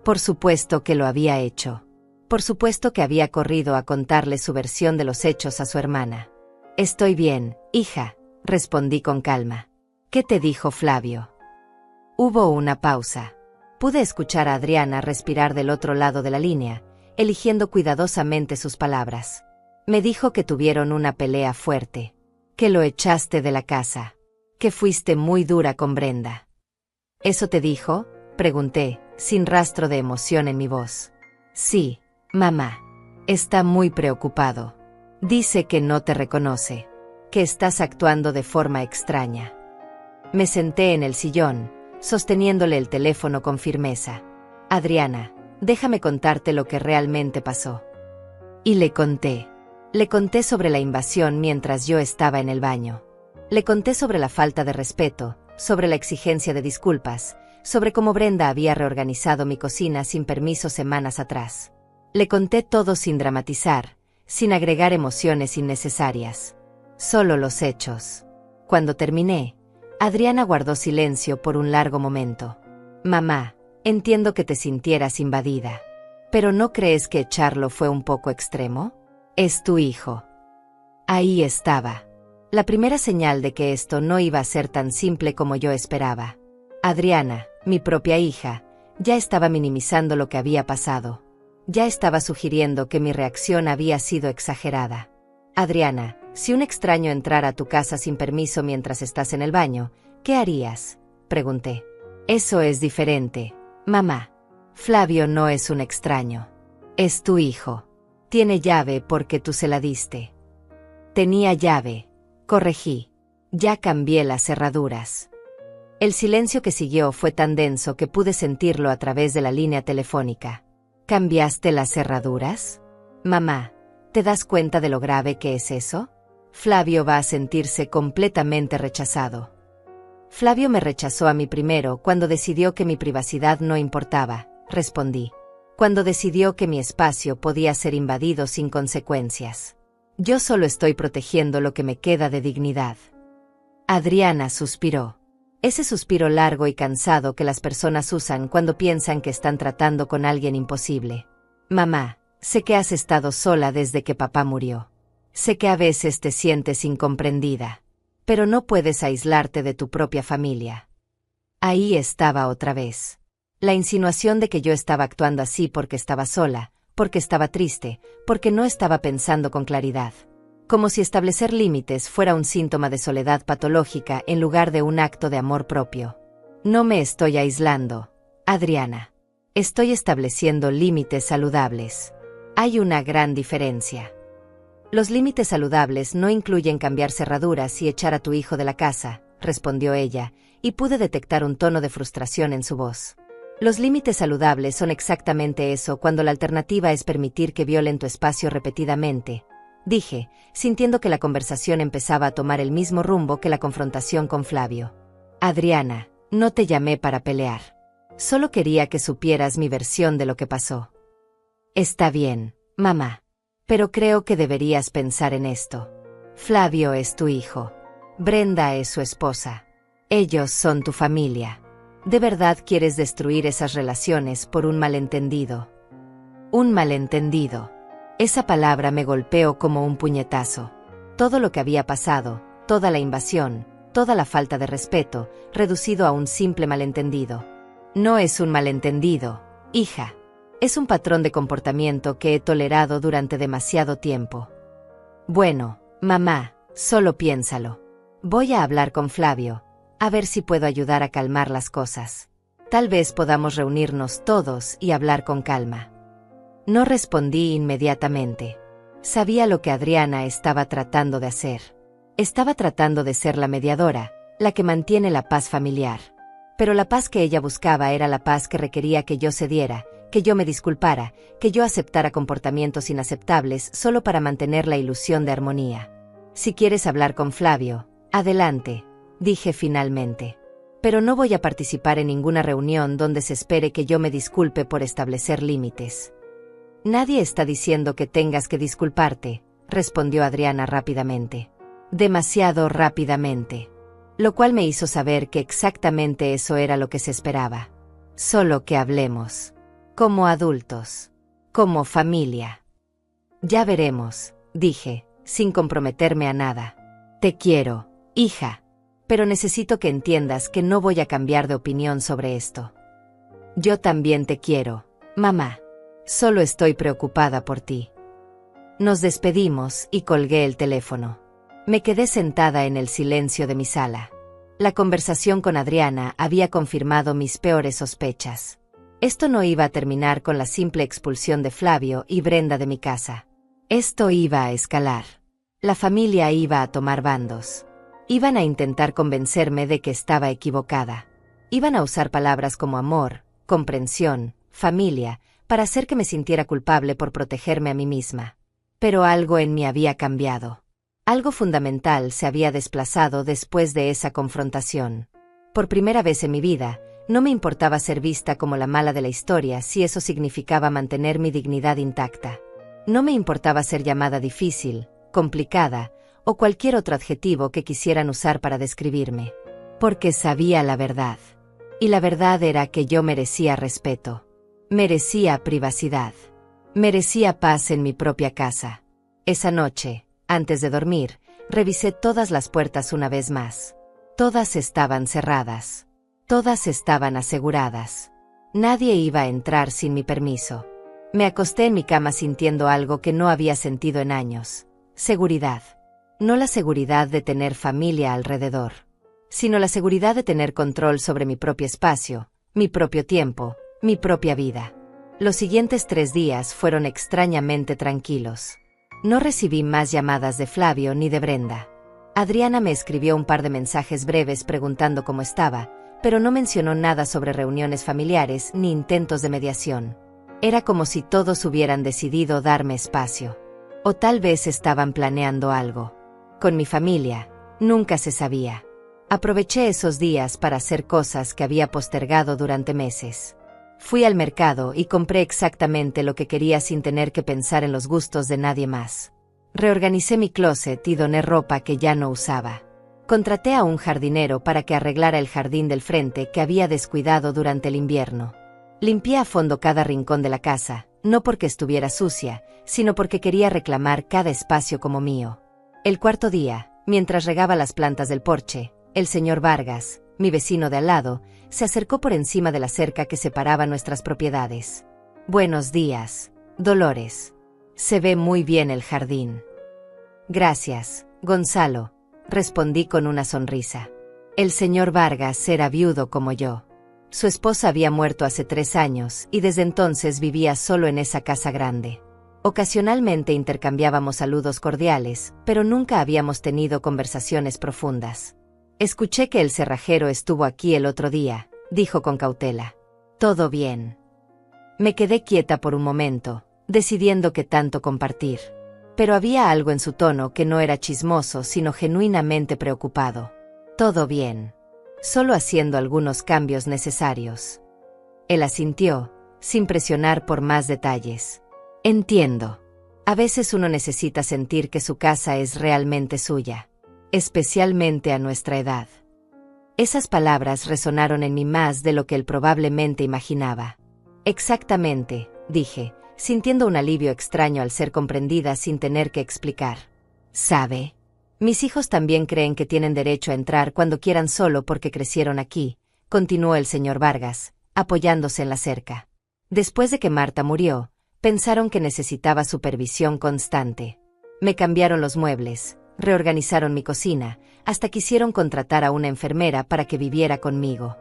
Por supuesto que lo había hecho. Por supuesto que había corrido a contarle su versión de los hechos a su hermana. «Estoy bien, hija», respondí con calma. «¿Qué te dijo Flavio?». Hubo una pausa. Pude escuchar a Adriana respirar del otro lado de la línea, eligiendo cuidadosamente sus palabras. Me dijo que tuvieron una pelea fuerte, que lo echaste de la casa, que fuiste muy dura con Brenda. ¿Eso te dijo?, pregunté, sin rastro de emoción en mi voz. Sí, mamá. Está muy preocupado. Dice que no te reconoce, que estás actuando de forma extraña. Me senté en el sillón, sosteniéndole el teléfono con firmeza. Adriana, déjame contarte lo que realmente pasó. Y le conté. Le conté sobre la invasión mientras yo estaba en el baño. Le conté sobre la falta de respeto, sobre la exigencia de disculpas, sobre cómo Brenda había reorganizado mi cocina sin permiso semanas atrás. Le conté todo sin dramatizar, sin agregar emociones innecesarias. Solo los hechos. Cuando terminé, Adriana guardó silencio por un largo momento. Mamá, entiendo que te sintieras invadida. ¿Pero no crees que echarlo fue un poco extremo? Es tu hijo. Ahí estaba. La primera señal de que esto no iba a ser tan simple como yo esperaba. Adriana, mi propia hija, ya estaba minimizando lo que había pasado. Ya estaba sugiriendo que mi reacción había sido exagerada. Adriana, si un extraño entrara a tu casa sin permiso mientras estás en el baño, ¿qué harías?, pregunté. Eso es diferente, mamá. Flavio no es un extraño. Es tu hijo. Tiene llave porque tú se la diste. Tenía llave, corregí. Ya cambié las cerraduras. El silencio que siguió fue tan denso que pude sentirlo a través de la línea telefónica. ¿Cambiaste las cerraduras? Mamá, ¿te das cuenta de lo grave que es eso? Flavio va a sentirse completamente rechazado. Flavio me rechazó a mí primero cuando decidió que mi privacidad no importaba, respondí. Cuando decidió que mi espacio podía ser invadido sin consecuencias. Yo solo estoy protegiendo lo que me queda de dignidad. Adriana suspiró. Ese suspiro largo y cansado que las personas usan cuando piensan que están tratando con alguien imposible. Mamá, sé que has estado sola desde que papá murió. Sé que a veces te sientes incomprendida. Pero no puedes aislarte de tu propia familia. Ahí estaba otra vez. La insinuación de que yo estaba actuando así porque estaba sola, porque estaba triste, porque no estaba pensando con claridad. Como si establecer límites fuera un síntoma de soledad patológica en lugar de un acto de amor propio. No me estoy aislando, Adriana. Estoy estableciendo límites saludables. Hay una gran diferencia. Los límites saludables no incluyen cambiar cerraduras y echar a tu hijo de la casa, respondió ella, y pude detectar un tono de frustración en su voz. Los límites saludables son exactamente eso cuando la alternativa es permitir que violen tu espacio repetidamente, dije, sintiendo que la conversación empezaba a tomar el mismo rumbo que la confrontación con Flavio. Adriana, no te llamé para pelear. Solo quería que supieras mi versión de lo que pasó. Está bien, mamá. Pero creo que deberías pensar en esto. Flavio es tu hijo. Brenda es su esposa. Ellos son tu familia. ¿De verdad quieres destruir esas relaciones por un malentendido? Un malentendido. Esa palabra me golpeó como un puñetazo. Todo lo que había pasado, toda la invasión, toda la falta de respeto, reducido a un simple malentendido. No es un malentendido, hija. Es un patrón de comportamiento que he tolerado durante demasiado tiempo. Bueno, mamá, solo piénsalo. Voy a hablar con Flavio, a ver si puedo ayudar a calmar las cosas. Tal vez podamos reunirnos todos y hablar con calma. No respondí inmediatamente. Sabía lo que Adriana estaba tratando de hacer. Estaba tratando de ser la mediadora, la que mantiene la paz familiar. Pero la paz que ella buscaba era la paz que requería que yo cediera, que yo me disculpara, que yo aceptara comportamientos inaceptables solo para mantener la ilusión de armonía. Si quieres hablar con Flavio, adelante, dije finalmente. Pero no voy a participar en ninguna reunión donde se espere que yo me disculpe por establecer límites. Nadie está diciendo que tengas que disculparte, respondió Adriana rápidamente. Demasiado rápidamente. Lo cual me hizo saber que exactamente eso era lo que se esperaba. Solo que hablemos. Como adultos. Como familia. Ya veremos, dije, sin comprometerme a nada. Te quiero, hija. Pero necesito que entiendas que no voy a cambiar de opinión sobre esto. Yo también te quiero, mamá. Solo estoy preocupada por ti. Nos despedimos y colgué el teléfono. Me quedé sentada en el silencio de mi sala. La conversación con Adriana había confirmado mis peores sospechas. Esto no iba a terminar con la simple expulsión de Flavio y Brenda de mi casa. Esto iba a escalar. La familia iba a tomar bandos. Iban a intentar convencerme de que estaba equivocada. Iban a usar palabras como amor, comprensión, familia, para hacer que me sintiera culpable por protegerme a mí misma. Pero algo en mí había cambiado. Algo fundamental se había desplazado después de esa confrontación. Por primera vez en mi vida, no me importaba ser vista como la mala de la historia si eso significaba mantener mi dignidad intacta. No me importaba ser llamada difícil, complicada, o cualquier otro adjetivo que quisieran usar para describirme. Porque sabía la verdad. Y la verdad era que yo merecía respeto. Merecía privacidad. Merecía paz en mi propia casa. Esa noche, antes de dormir, revisé todas las puertas una vez más. Todas estaban cerradas. Todas estaban aseguradas. Nadie iba a entrar sin mi permiso. Me acosté en mi cama sintiendo algo que no había sentido en años. Seguridad. No la seguridad de tener familia alrededor, sino la seguridad de tener control sobre mi propio espacio, mi propio tiempo, mi propia vida. Los siguientes 3 días fueron extrañamente tranquilos. No recibí más llamadas de Flavio ni de Brenda. Adriana me escribió un par de mensajes breves preguntando cómo estaba, pero no mencionó nada sobre reuniones familiares ni intentos de mediación. Era como si todos hubieran decidido darme espacio. O tal vez estaban planeando algo. Con mi familia, nunca se sabía. Aproveché esos días para hacer cosas que había postergado durante meses. Fui al mercado y compré exactamente lo que quería sin tener que pensar en los gustos de nadie más. Reorganicé mi closet y doné ropa que ya no usaba. Contraté a un jardinero para que arreglara el jardín del frente que había descuidado durante el invierno. Limpié a fondo cada rincón de la casa, no porque estuviera sucia, sino porque quería reclamar cada espacio como mío. El cuarto día, mientras regaba las plantas del porche, el señor Vargas, mi vecino de al lado, se acercó por encima de la cerca que separaba nuestras propiedades. Buenos días, Dolores. Se ve muy bien el jardín. Gracias, Gonzalo, respondí con una sonrisa. El señor Vargas era viudo como yo. Su esposa había muerto hace 3 años y desde entonces vivía solo en esa casa grande. Ocasionalmente intercambiábamos saludos cordiales, pero nunca habíamos tenido conversaciones profundas. Escuché que el cerrajero estuvo aquí el otro día, dijo con cautela. Todo bien. Me quedé quieta por un momento, decidiendo qué tanto compartir. Pero había algo en su tono que no era chismoso, sino genuinamente preocupado. Todo bien. Solo haciendo algunos cambios necesarios. Él asintió, sin presionar por más detalles. Entiendo. A veces uno necesita sentir que su casa es realmente suya. Especialmente a nuestra edad. Esas palabras resonaron en mí más de lo que él probablemente imaginaba. Exactamente, dije, sintiendo un alivio extraño al ser comprendida sin tener que explicar. ¿Sabe? Mis hijos también creen que tienen derecho a entrar cuando quieran solo porque crecieron aquí, continuó el señor Vargas, apoyándose en la cerca. Después de que Marta murió, pensaron que necesitaba supervisión constante. Me cambiaron los muebles, reorganizaron mi cocina, hasta quisieron contratar a una enfermera para que viviera conmigo.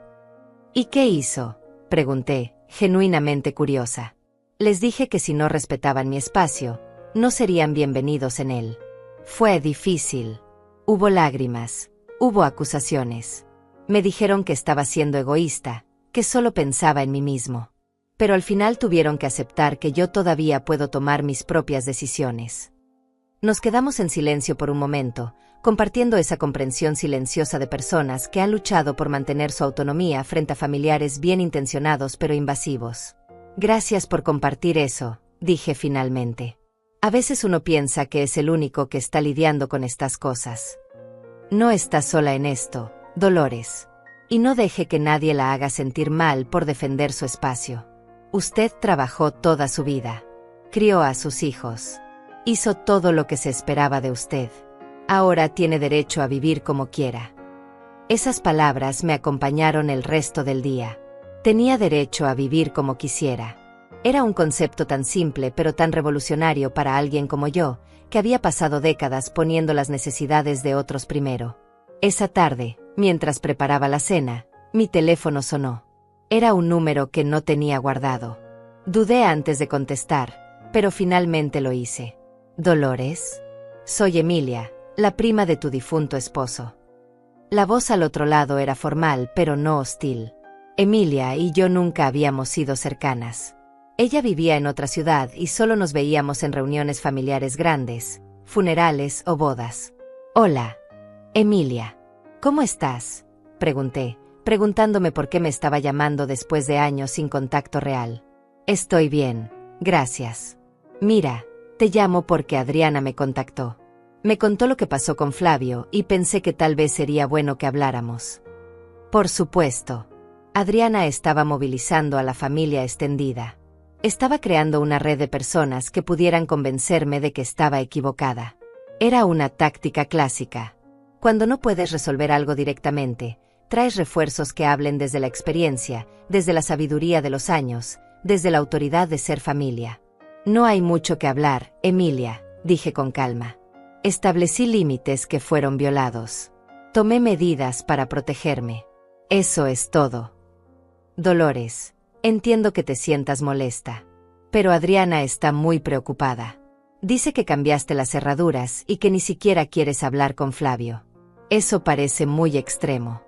¿Y qué hizo?, pregunté, genuinamente curiosa. Les dije que si no respetaban mi espacio, no serían bienvenidos en él. Fue difícil. Hubo lágrimas, hubo acusaciones. Me dijeron que estaba siendo egoísta, que solo pensaba en mí mismo. Pero al final tuvieron que aceptar que yo todavía puedo tomar mis propias decisiones. Nos quedamos en silencio por un momento, compartiendo esa comprensión silenciosa de personas que han luchado por mantener su autonomía frente a familiares bien intencionados pero invasivos. Gracias por compartir eso, dije finalmente. A veces uno piensa que es el único que está lidiando con estas cosas. No estás sola en esto, Dolores. Y no deje que nadie la haga sentir mal por defender su espacio. Usted trabajó toda su vida. Crió a sus hijos. Hizo todo lo que se esperaba de usted. Ahora tiene derecho a vivir como quiera. Esas palabras me acompañaron el resto del día. Tenía derecho a vivir como quisiera. Era un concepto tan simple pero tan revolucionario para alguien como yo, que había pasado décadas poniendo las necesidades de otros primero. Esa tarde, mientras preparaba la cena, mi teléfono sonó. Era un número que no tenía guardado. Dudé antes de contestar, pero finalmente lo hice. ¿Dolores? Soy Emilia, la prima de tu difunto esposo. La voz al otro lado era formal pero no hostil. Emilia y yo nunca habíamos sido cercanas. Ella vivía en otra ciudad y solo nos veíamos en reuniones familiares grandes, funerales o bodas. Hola, Emilia. ¿Cómo estás? Pregunté, preguntándome por qué me estaba llamando después de años sin contacto real. Estoy bien, gracias. Mira, te llamo porque Adriana me contactó. Me contó lo que pasó con Flavio y pensé que tal vez sería bueno que habláramos. Por supuesto. Adriana estaba movilizando a la familia extendida. Estaba creando una red de personas que pudieran convencerme de que estaba equivocada. Era una táctica clásica. Cuando no puedes resolver algo directamente, traes refuerzos que hablen desde la experiencia, desde la sabiduría de los años, desde la autoridad de ser familia. No hay mucho que hablar, Emilia, dije con calma. Establecí límites que fueron violados. Tomé medidas para protegerme. Eso es todo. Dolores, entiendo que te sientas molesta. Pero Adriana está muy preocupada. Dice que cambiaste las cerraduras y que ni siquiera quieres hablar con Flavio. Eso parece muy extremo.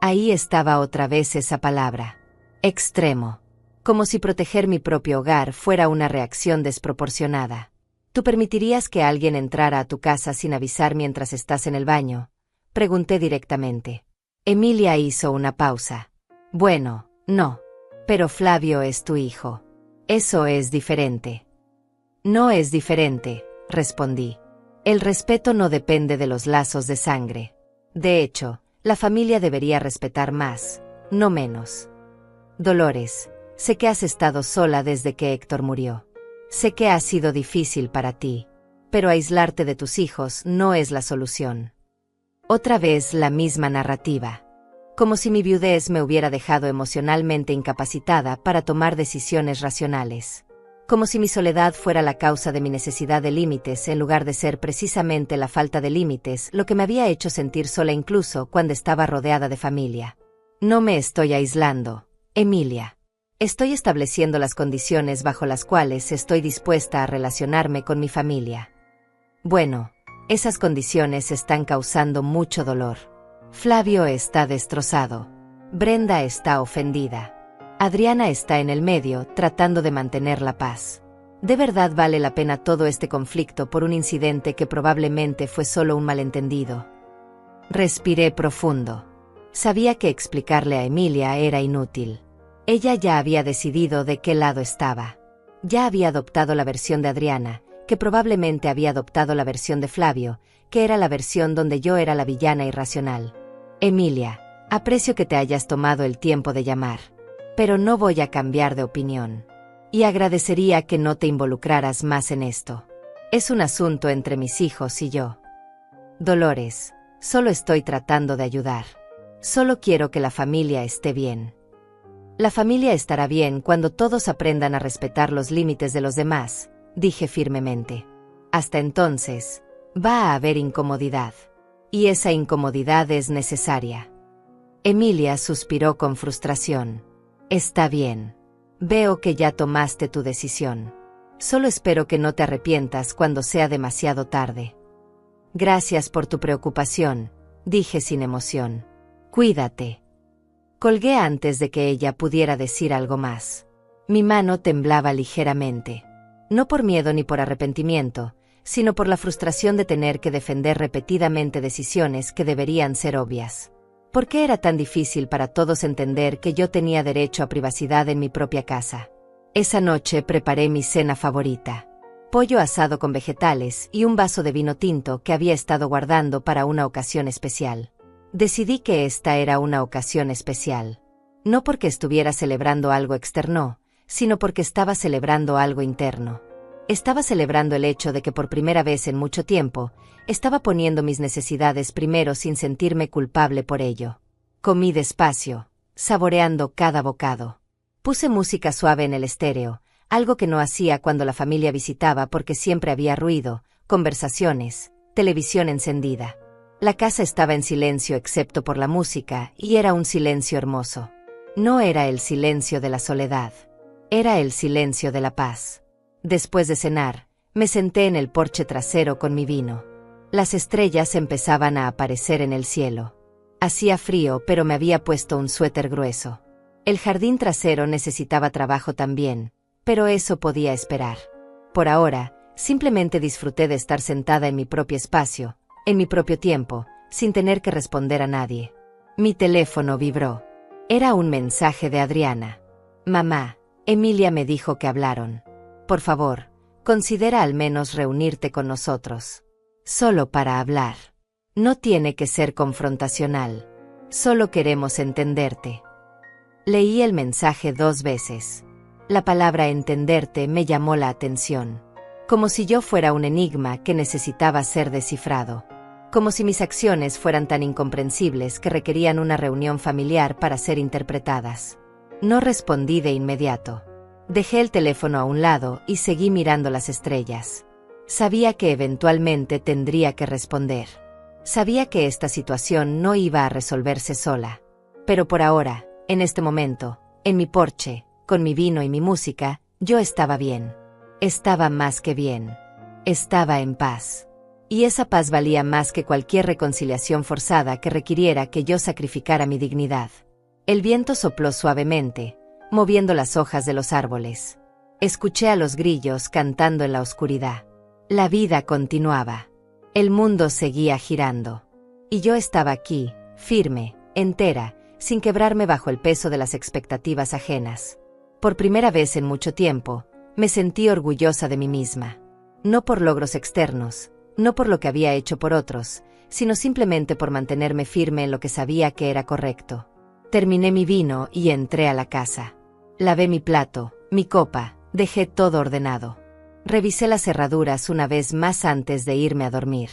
Ahí estaba otra vez esa palabra. Extremo. Como si proteger mi propio hogar fuera una reacción desproporcionada. ¿Tú permitirías que alguien entrara a tu casa sin avisar mientras estás en el baño? Pregunté directamente. Emilia hizo una pausa. Bueno, no. Pero Flavio es tu hijo. Eso es diferente. No es diferente, respondí. El respeto no depende de los lazos de sangre. De hecho, la familia debería respetar más, no menos. Dolores, sé que has estado sola desde que Héctor murió. Sé que ha sido difícil para ti, pero aislarte de tus hijos no es la solución. Otra vez la misma narrativa. Como si mi viudez me hubiera dejado emocionalmente incapacitada para tomar decisiones racionales. Como si mi soledad fuera la causa de mi necesidad de límites en lugar de ser precisamente la falta de límites lo que me había hecho sentir sola incluso cuando estaba rodeada de familia. No me estoy aislando, Emilia. Estoy estableciendo las condiciones bajo las cuales estoy dispuesta a relacionarme con mi familia. Bueno, esas condiciones están causando mucho dolor. Flavio está destrozado. Brenda está ofendida. Adriana está en el medio, tratando de mantener la paz. ¿De verdad vale la pena todo este conflicto por un incidente que probablemente fue solo un malentendido? Respiré profundo. Sabía que explicarle a Emilia era inútil. Ella ya había decidido de qué lado estaba. Ya había adoptado la versión de Adriana, que probablemente había adoptado la versión de Flavio, que era la versión donde yo era la villana irracional. Emilia, aprecio que te hayas tomado el tiempo de llamar. Pero no voy a cambiar de opinión. Y agradecería que no te involucraras más en esto. Es un asunto entre mis hijos y yo. Dolores, solo estoy tratando de ayudar. Solo quiero que la familia esté bien. La familia estará bien cuando todos aprendan a respetar los límites de los demás, dije firmemente. Hasta entonces, va a haber incomodidad. Y esa incomodidad es necesaria. Emilia suspiró con frustración. Está bien. Veo que ya tomaste tu decisión. Solo espero que no te arrepientas cuando sea demasiado tarde. Gracias por tu preocupación, dije sin emoción. Cuídate. Colgué antes de que ella pudiera decir algo más. Mi mano temblaba ligeramente. No por miedo ni por arrepentimiento, sino por la frustración de tener que defender repetidamente decisiones que deberían ser obvias. ¿Por qué era tan difícil para todos entender que yo tenía derecho a privacidad en mi propia casa? Esa noche preparé mi cena favorita. Pollo asado con vegetales y un vaso de vino tinto que había estado guardando para una ocasión especial. Decidí que esta era una ocasión especial. No porque estuviera celebrando algo externo, sino porque estaba celebrando algo interno. Estaba celebrando el hecho de que por primera vez en mucho tiempo, estaba poniendo mis necesidades primero sin sentirme culpable por ello. Comí despacio, saboreando cada bocado. Puse música suave en el estéreo, algo que no hacía cuando la familia visitaba porque siempre había ruido, conversaciones, televisión encendida. La casa estaba en silencio excepto por la música, y era un silencio hermoso. No era el silencio de la soledad. Era el silencio de la paz. Después de cenar, me senté en el porche trasero con mi vino. Las estrellas empezaban a aparecer en el cielo. Hacía frío, pero me había puesto un suéter grueso. El jardín trasero necesitaba trabajo también, pero eso podía esperar. Por ahora, simplemente disfruté de estar sentada en mi propio espacio, en mi propio tiempo, sin tener que responder a nadie. Mi teléfono vibró. Era un mensaje de Adriana. Mamá, Emilia me dijo que hablaron. Por favor, considera al menos reunirte con nosotros. Solo para hablar. No tiene que ser confrontacional. Solo queremos entenderte. Leí el mensaje 2 veces. La palabra entenderte me llamó la atención. Como si yo fuera un enigma que necesitaba ser descifrado. Como si mis acciones fueran tan incomprensibles que requerían una reunión familiar para ser interpretadas. No respondí de inmediato. Dejé el teléfono a un lado y seguí mirando las estrellas. Sabía que eventualmente tendría que responder. Sabía que esta situación no iba a resolverse sola. Pero por ahora, en este momento, en mi porche, con mi vino y mi música, yo estaba bien. Estaba más que bien. Estaba en paz. Y esa paz valía más que cualquier reconciliación forzada que requiriera que yo sacrificara mi dignidad. El viento sopló suavemente, moviendo las hojas de los árboles. Escuché a los grillos cantando en la oscuridad. La vida continuaba. El mundo seguía girando. Y yo estaba aquí, firme, entera, sin quebrarme bajo el peso de las expectativas ajenas. Por primera vez en mucho tiempo, me sentí orgullosa de mí misma. No por logros externos, no por lo que había hecho por otros, sino simplemente por mantenerme firme en lo que sabía que era correcto. Terminé mi vino y entré a la casa. Lavé mi plato, mi copa, dejé todo ordenado. Revisé las cerraduras una vez más antes de irme a dormir.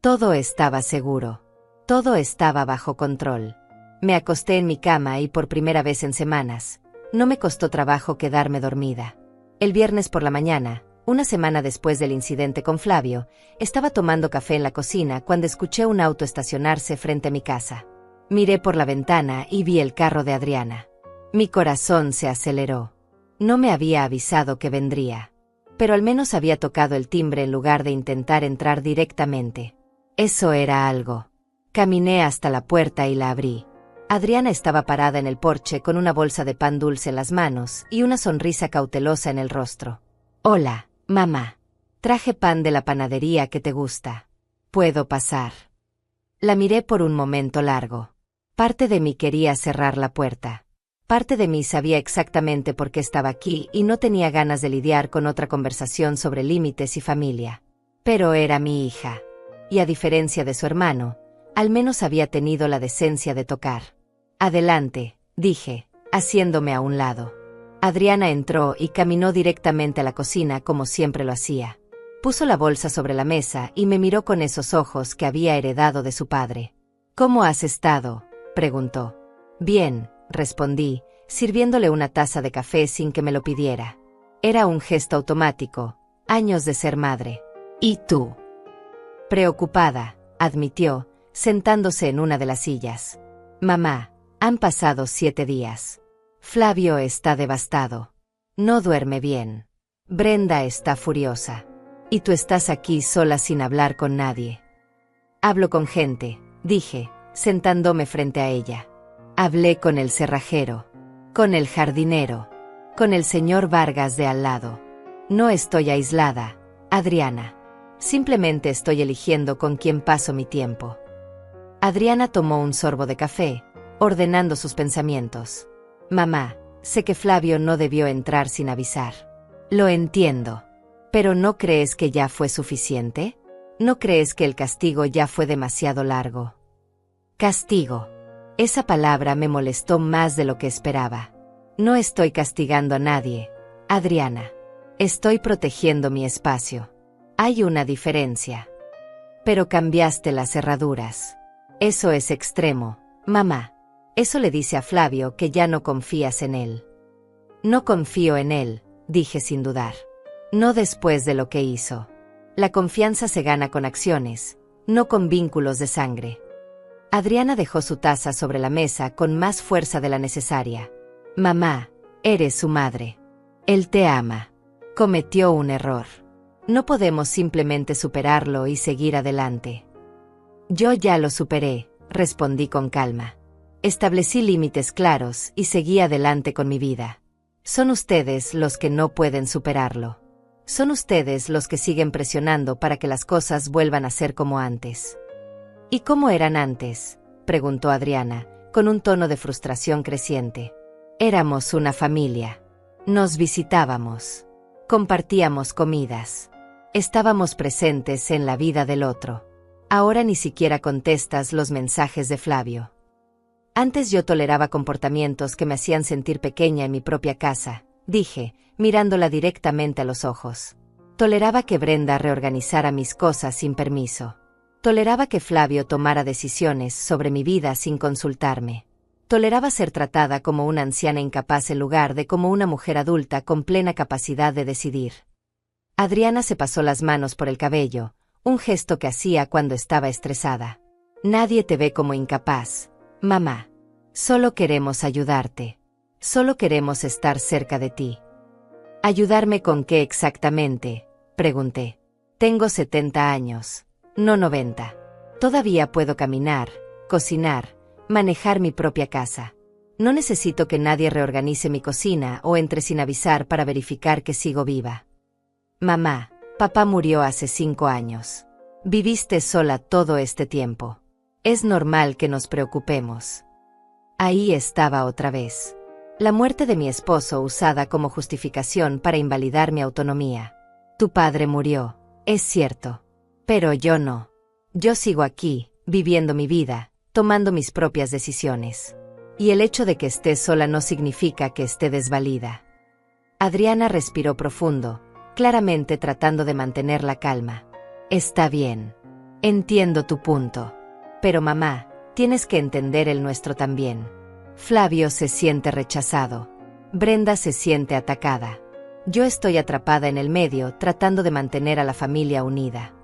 Todo estaba seguro. Todo estaba bajo control. Me acosté en mi cama y por primera vez en semanas, no me costó trabajo quedarme dormida. El viernes por la mañana, una semana después del incidente con Flavio, estaba tomando café en la cocina cuando escuché un auto estacionarse frente a mi casa. Miré por la ventana y vi el carro de Adriana. Mi corazón se aceleró. No me había avisado que vendría. Pero al menos había tocado el timbre en lugar de intentar entrar directamente. Eso era algo. Caminé hasta la puerta y la abrí. Adriana estaba parada en el porche con una bolsa de pan dulce en las manos y una sonrisa cautelosa en el rostro. Hola, mamá. Traje pan de la panadería que te gusta. ¿Puedo pasar? La miré por un momento largo. Parte de mí quería cerrar la puerta. Parte de mí sabía exactamente por qué estaba aquí y no tenía ganas de lidiar con otra conversación sobre límites y familia. Pero era mi hija. Y a diferencia de su hermano, al menos había tenido la decencia de tocar. Adelante, dije, haciéndome a un lado. Adriana entró y caminó directamente a la cocina como siempre lo hacía. Puso la bolsa sobre la mesa y me miró con esos ojos que había heredado de su padre. ¿Cómo has estado?, preguntó. Bien, respondí, sirviéndole una taza de café sin que me lo pidiera. Era un gesto automático, años de ser madre. ¿Y tú? Preocupada, admitió, sentándose en una de las sillas. Mamá, han pasado 7 días. Flavio está devastado. No duerme bien. Brenda está furiosa. Y tú estás aquí sola sin hablar con nadie. Hablo con gente, dije, sentándome frente a ella. Hablé con el cerrajero, con el jardinero, con el señor Vargas de al lado. No estoy aislada, Adriana. Simplemente estoy eligiendo con quién paso mi tiempo. Adriana tomó un sorbo de café, ordenando sus pensamientos. Mamá, sé que Flavio no debió entrar sin avisar. Lo entiendo. ¿Pero no crees que ya fue suficiente? ¿No crees que el castigo ya fue demasiado largo? Castigo. Esa palabra me molestó más de lo que esperaba. No estoy castigando a nadie, Adriana. Estoy protegiendo mi espacio. Hay una diferencia. Pero cambiaste las cerraduras. Eso es extremo, mamá. Eso le dice a Flavio que ya no confías en él. No confío en él, dije sin dudar. No después de lo que hizo. La confianza se gana con acciones, no con vínculos de sangre. Adriana dejó su taza sobre la mesa con más fuerza de la necesaria. Mamá, eres su madre. Él te ama. Cometió un error. No podemos simplemente superarlo y seguir adelante. Yo ya lo superé, respondí con calma. Establecí límites claros y seguí adelante con mi vida. Son ustedes los que no pueden superarlo. Son ustedes los que siguen presionando para que las cosas vuelvan a ser como antes. ¿Y cómo eran antes?, preguntó Adriana, con un tono de frustración creciente. Éramos una familia. Nos visitábamos. Compartíamos comidas. Estábamos presentes en la vida del otro. Ahora ni siquiera contestas los mensajes de Flavio. Antes yo toleraba comportamientos que me hacían sentir pequeña en mi propia casa, dije, mirándola directamente a los ojos. Toleraba que Brenda reorganizara mis cosas sin permiso. Toleraba que Flavio tomara decisiones sobre mi vida sin consultarme. Toleraba ser tratada como una anciana incapaz en lugar de como una mujer adulta con plena capacidad de decidir. Adriana se pasó las manos por el cabello, un gesto que hacía cuando estaba estresada. Nadie te ve como incapaz, mamá. Solo queremos ayudarte. Solo queremos estar cerca de ti. ¿Ayudarme con qué exactamente?, pregunté. Tengo 70 años, no 90. Todavía puedo caminar, cocinar, manejar mi propia casa. No necesito que nadie reorganice mi cocina o entre sin avisar para verificar que sigo viva. Mamá, papá murió hace 5 años. Viviste sola todo este tiempo. Es normal que nos preocupemos. Ahí estaba otra vez. La muerte de mi esposo usada como justificación para invalidar mi autonomía. Tu padre murió, es cierto. Pero yo no. Yo sigo aquí, viviendo mi vida, tomando mis propias decisiones. Y el hecho de que esté sola no significa que esté desvalida. Adriana respiró profundo, claramente tratando de mantener la calma. Está bien. Entiendo tu punto. Pero mamá, tienes que entender el nuestro también. Flavio se siente rechazado. Brenda se siente atacada. Yo estoy atrapada en el medio tratando de mantener a la familia unida.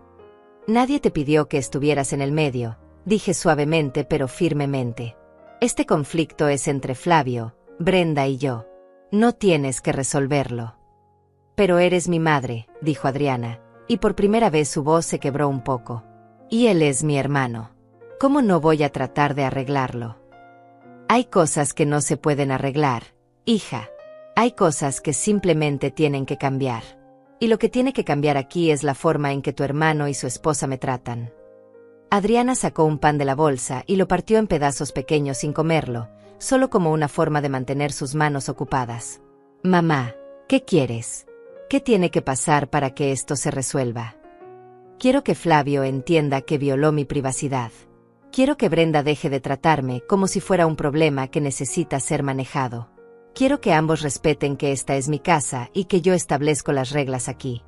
Nadie te pidió que estuvieras en el medio, dije suavemente pero firmemente. Este conflicto es entre Flavio, Brenda y yo. No tienes que resolverlo. Pero eres mi madre, dijo Adriana, y por primera vez su voz se quebró un poco. Y él es mi hermano. ¿Cómo no voy a tratar de arreglarlo? Hay cosas que no se pueden arreglar, hija. Hay cosas que simplemente tienen que cambiar. Y lo que tiene que cambiar aquí es la forma en que tu hermano y su esposa me tratan. Adriana sacó un pan de la bolsa y lo partió en pedazos pequeños sin comerlo, solo como una forma de mantener sus manos ocupadas. Mamá, ¿qué quieres? ¿Qué tiene que pasar para que esto se resuelva? Quiero que Flavio entienda que violó mi privacidad. Quiero que Brenda deje de tratarme como si fuera un problema que necesita ser manejado. Quiero que ambos respeten que esta es mi casa y que yo establezco las reglas aquí.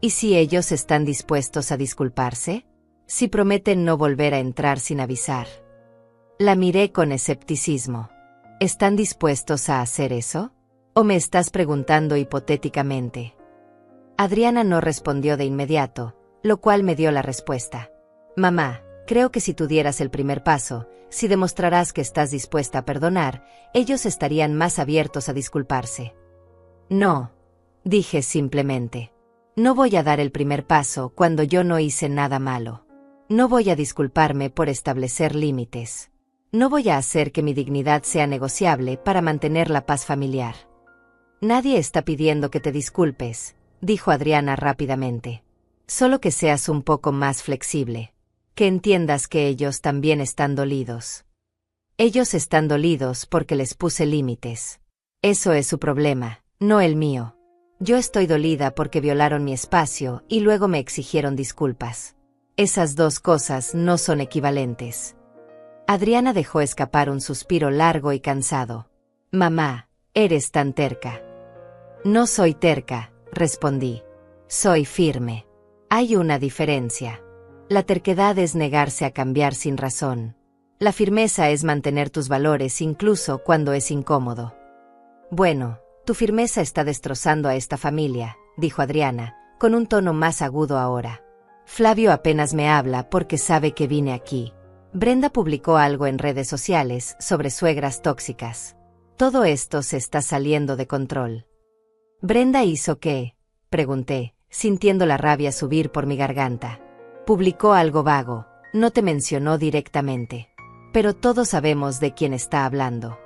¿Y si ellos están dispuestos a disculparse? Si prometen no volver a entrar sin avisar. La miré con escepticismo. ¿Están dispuestos a hacer eso? ¿O me estás preguntando hipotéticamente? Adriana no respondió de inmediato, lo cual me dio la respuesta. Mamá, creo que si tú dieras el primer paso, si demostrarás que estás dispuesta a perdonar, ellos estarían más abiertos a disculparse. No, dije simplemente. No voy a dar el primer paso cuando yo no hice nada malo. No voy a disculparme por establecer límites. No voy a hacer que mi dignidad sea negociable para mantener la paz familiar. Nadie está pidiendo que te disculpes, dijo Adriana rápidamente. Solo que seas un poco más flexible. Que entiendas que ellos también están dolidos. Ellos están dolidos porque les puse límites. Eso es su problema, no el mío. Yo estoy dolida porque violaron mi espacio y luego me exigieron disculpas. Esas dos cosas no son equivalentes. Adriana dejó escapar un suspiro largo y cansado. Mamá, eres tan terca. No soy terca, respondí. Soy firme. Hay una diferencia. La terquedad es negarse a cambiar sin razón. La firmeza es mantener tus valores incluso cuando es incómodo. Bueno, tu firmeza está destrozando a esta familia, dijo Adriana, con un tono más agudo ahora. Flavio apenas me habla porque sabe que vine aquí. Brenda publicó algo en redes sociales sobre suegras tóxicas. Todo esto se está saliendo de control. ¿Brenda hizo qué?, pregunté, sintiendo la rabia subir por mi garganta. Publicó algo vago, no te mencionó directamente. Pero todos sabemos de quién está hablando.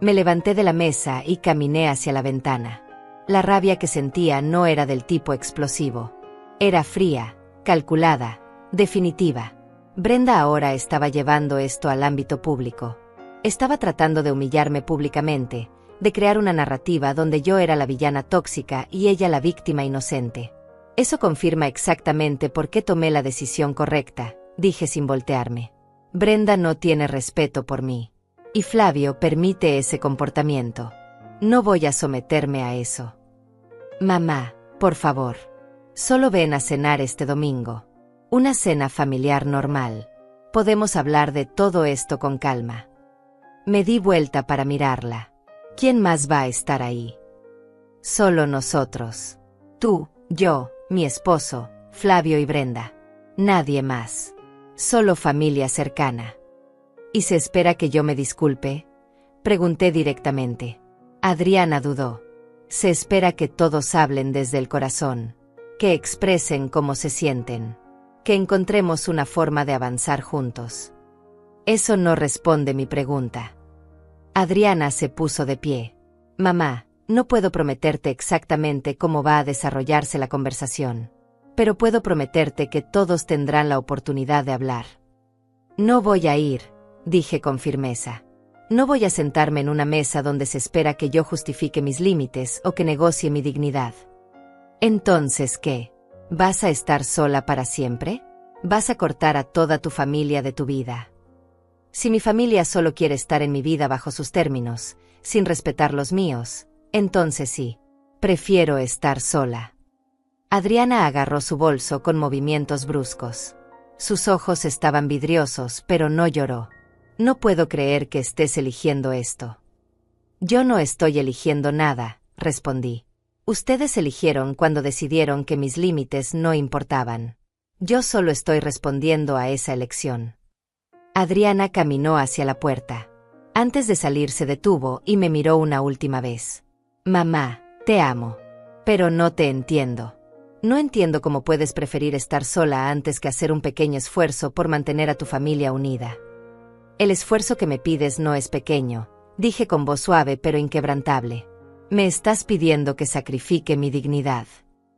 Me levanté de la mesa y caminé hacia la ventana. La rabia que sentía no era del tipo explosivo. Era fría, calculada, definitiva. Brenda ahora estaba llevando esto al ámbito público. Estaba tratando de humillarme públicamente, de crear una narrativa donde yo era la villana tóxica y ella la víctima inocente. Eso confirma exactamente por qué tomé la decisión correcta, dije sin voltearme. Brenda no tiene respeto por mí. Y Flavio permite ese comportamiento. No voy a someterme a eso. Mamá, por favor. Solo ven a cenar este domingo. Una cena familiar normal. Podemos hablar de todo esto con calma. Me di vuelta para mirarla. ¿Quién más va a estar ahí? Solo nosotros. Tú, yo, mi esposo, Flavio y Brenda. Nadie más. Solo familia cercana. ¿Y se espera que yo me disculpe?, pregunté directamente. Adriana dudó. Se espera que todos hablen desde el corazón, que expresen cómo se sienten, que encontremos una forma de avanzar juntos. Eso no responde mi pregunta. Adriana se puso de pie. Mamá, no puedo prometerte exactamente cómo va a desarrollarse la conversación, pero puedo prometerte que todos tendrán la oportunidad de hablar. No voy a ir, dije con firmeza. No voy a sentarme en una mesa donde se espera que yo justifique mis límites o que negocie mi dignidad. Entonces, ¿qué? ¿Vas a estar sola para siempre? ¿Vas a cortar a toda tu familia de tu vida? Si mi familia solo quiere estar en mi vida bajo sus términos, sin respetar los míos, entonces sí, prefiero estar sola. Adriana agarró su bolso con movimientos bruscos. Sus ojos estaban vidriosos, pero no lloró. No puedo creer que estés eligiendo esto. Yo no estoy eligiendo nada, respondí. Ustedes eligieron cuando decidieron que mis límites no importaban. Yo solo estoy respondiendo a esa elección. Adriana caminó hacia la puerta. Antes de salir se detuvo y me miró una última vez. Mamá, te amo. Pero no te entiendo. No entiendo cómo puedes preferir estar sola antes que hacer un pequeño esfuerzo por mantener a tu familia unida. El esfuerzo que me pides no es pequeño, dije con voz suave pero inquebrantable. Me estás pidiendo que sacrifique mi dignidad,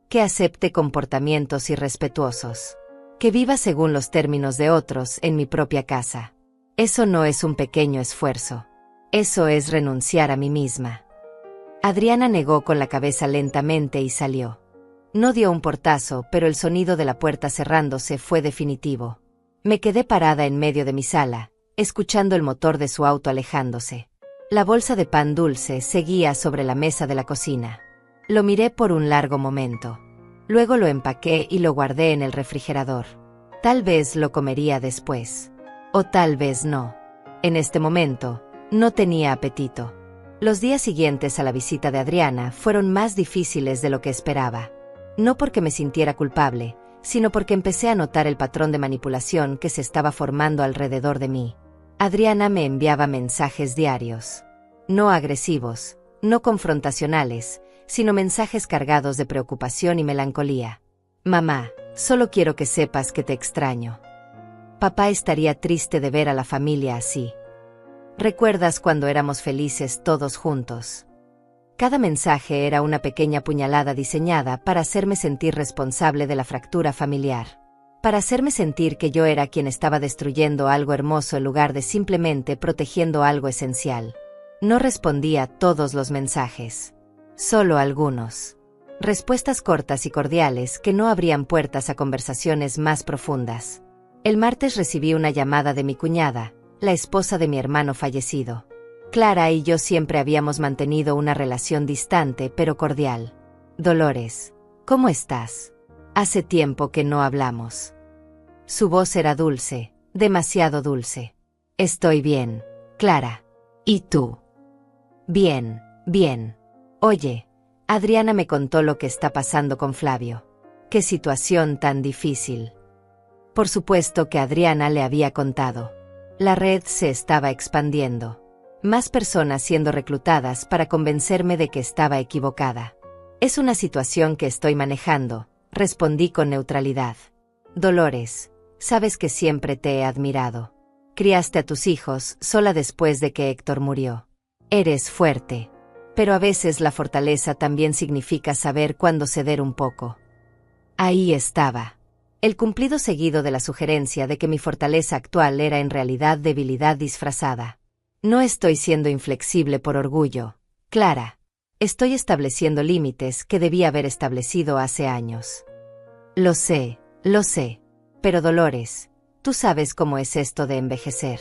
que acepte comportamientos irrespetuosos, que viva según los términos de otros en mi propia casa. Eso no es un pequeño esfuerzo. Eso es renunciar a mí misma. Adriana negó con la cabeza lentamente y salió. No dio un portazo, pero el sonido de la puerta cerrándose fue definitivo. Me quedé parada en medio de mi sala, escuchando el motor de su auto alejándose. La bolsa de pan dulce seguía sobre la mesa de la cocina. Lo miré por un largo momento. Luego lo empaqué y lo guardé en el refrigerador. Tal vez lo comería después. O tal vez no. En este momento, no tenía apetito. Los días siguientes a la visita de Adriana fueron más difíciles de lo que esperaba. No porque me sintiera culpable, sino porque empecé a notar el patrón de manipulación que se estaba formando alrededor de mí. Adriana me enviaba mensajes diarios. No agresivos, no confrontacionales, sino mensajes cargados de preocupación y melancolía. Mamá, solo quiero que sepas que te extraño. Papá estaría triste de ver a la familia así. ¿Recuerdas cuando éramos felices todos juntos? Cada mensaje era una pequeña puñalada diseñada para hacerme sentir responsable de la fractura familiar. Para hacerme sentir que yo era quien estaba destruyendo algo hermoso en lugar de simplemente protegiendo algo esencial. No respondía a todos los mensajes. Solo algunos. Respuestas cortas y cordiales que no abrían puertas a conversaciones más profundas. El martes recibí una llamada de mi cuñada, la esposa de mi hermano fallecido. Clara y yo siempre habíamos mantenido una relación distante pero cordial. Dolores, ¿cómo estás? Hace tiempo que no hablamos. Su voz era dulce, demasiado dulce. Estoy bien, Clara. ¿Y tú? Bien, bien. Oye, Adriana me contó lo que está pasando con Flavio. Qué situación tan difícil. Por supuesto que Adriana le había contado. La red se estaba expandiendo. Más personas siendo reclutadas para convencerme de que estaba equivocada. Es una situación que estoy manejando, respondí con neutralidad. Dolores, sabes que siempre te he admirado. Criaste a tus hijos sola después de que Héctor murió. Eres fuerte. Pero a veces la fortaleza también significa saber cuándo ceder un poco. Ahí estaba. El cumplido seguido de la sugerencia de que mi fortaleza actual era en realidad debilidad disfrazada. No estoy siendo inflexible por orgullo, Clara. Estoy estableciendo límites que debía haber establecido hace años. Lo sé. Pero Dolores, tú sabes cómo es esto de envejecer.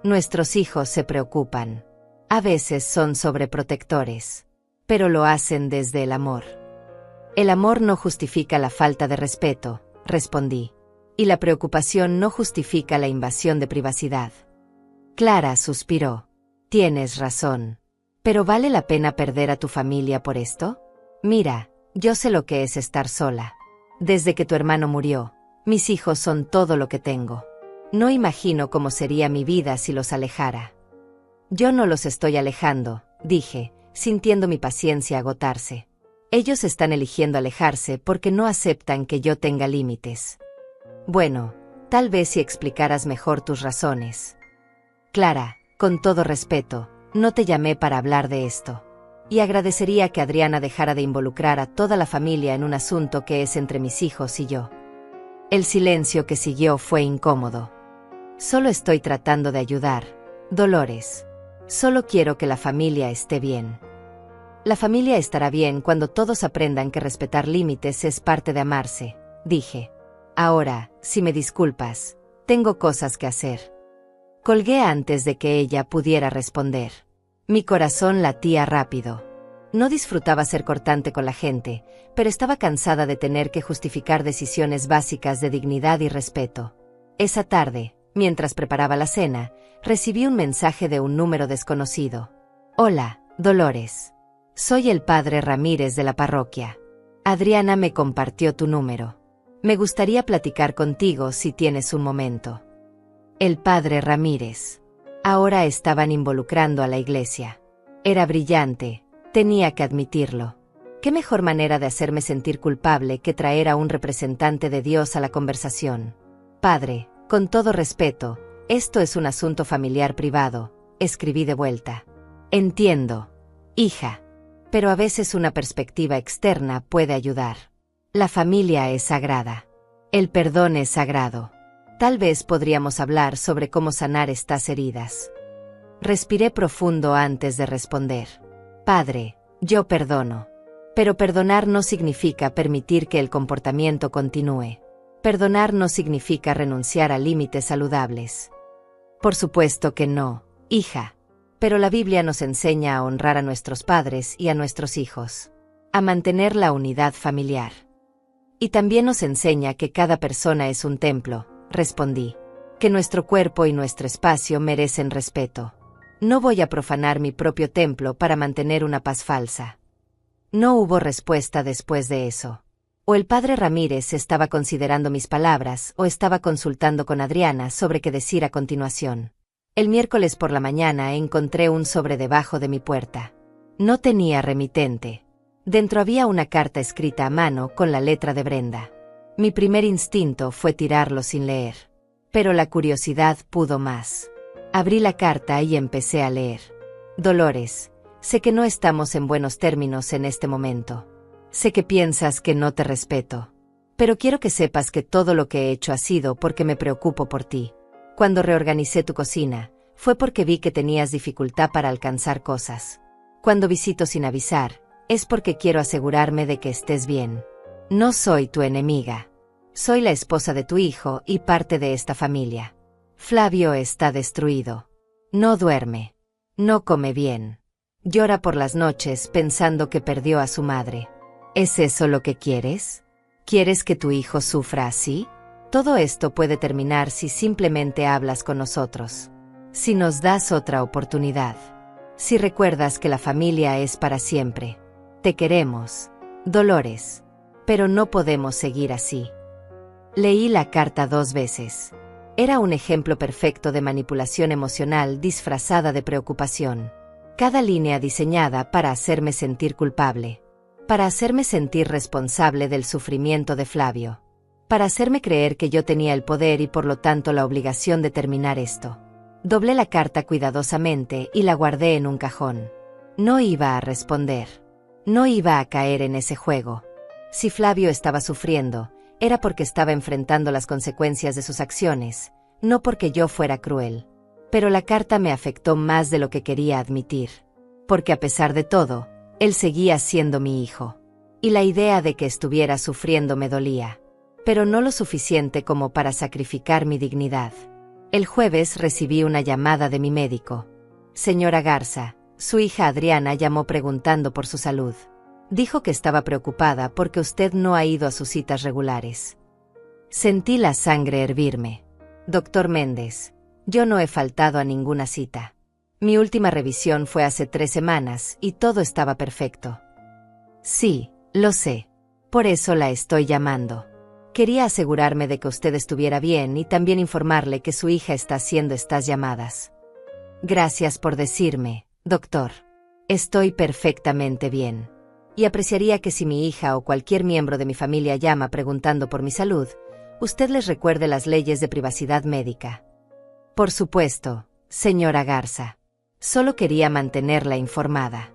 Nuestros hijos se preocupan. A veces son sobreprotectores. Pero lo hacen desde el amor. El amor no justifica la falta de respeto, respondí. Y la preocupación no justifica la invasión de privacidad. Clara suspiró. Tienes razón. ¿Pero vale la pena perder a tu familia por esto? Mira, yo sé lo que es estar sola. Desde que tu hermano murió, mis hijos son todo lo que tengo. No imagino cómo sería mi vida si los alejara. Yo no los estoy alejando, dije, sintiendo mi paciencia agotarse. Ellos están eligiendo alejarse porque no aceptan que yo tenga límites. Bueno, tal vez si explicaras mejor tus razones. Clara, con todo respeto, no te llamé para hablar de esto. Y agradecería que Adriana dejara de involucrar a toda la familia en un asunto que es entre mis hijos y yo. El silencio que siguió fue incómodo. Solo estoy tratando de ayudar, Dolores. Solo quiero que la familia esté bien. La familia estará bien cuando todos aprendan que respetar límites es parte de amarse, dije. Ahora, si me disculpas, tengo cosas que hacer. Colgué antes de que ella pudiera responder. Mi corazón latía rápido. No disfrutaba ser cortante con la gente, pero estaba cansada de tener que justificar decisiones básicas de dignidad y respeto. Esa tarde, mientras preparaba la cena, recibí un mensaje de un número desconocido. Hola, Dolores. Soy el padre Ramírez de la parroquia. Adriana me compartió tu número. Me gustaría platicar contigo si tienes un momento. El padre Ramírez. Ahora estaban involucrando a la iglesia. Era brillante, tenía que admitirlo. ¿Qué mejor manera de hacerme sentir culpable que traer a un representante de Dios a la conversación? Padre, con todo respeto, esto es un asunto familiar privado, escribí de vuelta. Entiendo, hija. Pero a veces una perspectiva externa puede ayudar. La familia es sagrada. El perdón es sagrado. Tal vez podríamos hablar sobre cómo sanar estas heridas. Respiré profundo antes de responder. Padre, yo perdono. Pero perdonar no significa permitir que el comportamiento continúe. Perdonar no significa renunciar a límites saludables. Por supuesto que no, hija. Pero la Biblia nos enseña a honrar a nuestros padres y a nuestros hijos. A mantener la unidad familiar. Y también nos enseña que cada persona es un templo, respondí. Que nuestro cuerpo y nuestro espacio merecen respeto. No voy a profanar mi propio templo para mantener una paz falsa. No hubo respuesta después de eso. O el padre Ramírez estaba considerando mis palabras o estaba consultando con Adriana sobre qué decir a continuación. El miércoles por la mañana encontré un sobre debajo de mi puerta. No tenía remitente. Dentro había una carta escrita a mano con la letra de Brenda. Mi primer instinto fue tirarlo sin leer. Pero la curiosidad pudo más. Abrí la carta y empecé a leer. Dolores, sé que no estamos en buenos términos en este momento. Sé que piensas que no te respeto. Pero quiero que sepas que todo lo que he hecho ha sido porque me preocupo por ti. Cuando reorganicé tu cocina, fue porque vi que tenías dificultad para alcanzar cosas. Cuando visito sin avisar, es porque quiero asegurarme de que estés bien. No soy tu enemiga. Soy la esposa de tu hijo y parte de esta familia. Flavio está destruido. No duerme. No come bien. Llora por las noches pensando que perdió a su madre. ¿Es eso lo que quieres? ¿Quieres que tu hijo sufra así? Todo esto puede terminar si simplemente hablas con nosotros. Si nos das otra oportunidad. Si recuerdas que la familia es para siempre. Te queremos, Dolores. Pero no podemos seguir así. Leí la carta 2 veces. Era un ejemplo perfecto de manipulación emocional disfrazada de preocupación. Cada línea diseñada para hacerme sentir culpable. Para hacerme sentir responsable del sufrimiento de Flavio. Para hacerme creer que yo tenía el poder y por lo tanto la obligación de terminar esto. Doblé la carta cuidadosamente y la guardé en un cajón. No iba a responder. No iba a caer en ese juego. Si Flavio estaba sufriendo, era porque estaba enfrentando las consecuencias de sus acciones, no porque yo fuera cruel. Pero la carta me afectó más de lo que quería admitir. Porque a pesar de todo, él seguía siendo mi hijo. Y la idea de que estuviera sufriendo me dolía. Pero no lo suficiente como para sacrificar mi dignidad. El jueves recibí una llamada de mi médico. Señora Garza, su hija Adriana llamó preguntando por su salud. Dijo que estaba preocupada porque usted no ha ido a sus citas regulares. Sentí la sangre hervirme. Doctor Méndez, yo no he faltado a ninguna cita. Mi última revisión fue hace 3 semanas y todo estaba perfecto. Sí, lo sé. Por eso la estoy llamando. Quería asegurarme de que usted estuviera bien y también informarle que su hija está haciendo estas llamadas. Gracias por decirme, doctor. Estoy perfectamente bien. Y apreciaría que si mi hija o cualquier miembro de mi familia llama preguntando por mi salud, usted les recuerde las leyes de privacidad médica. Por supuesto, señora Garza. Solo quería mantenerla informada.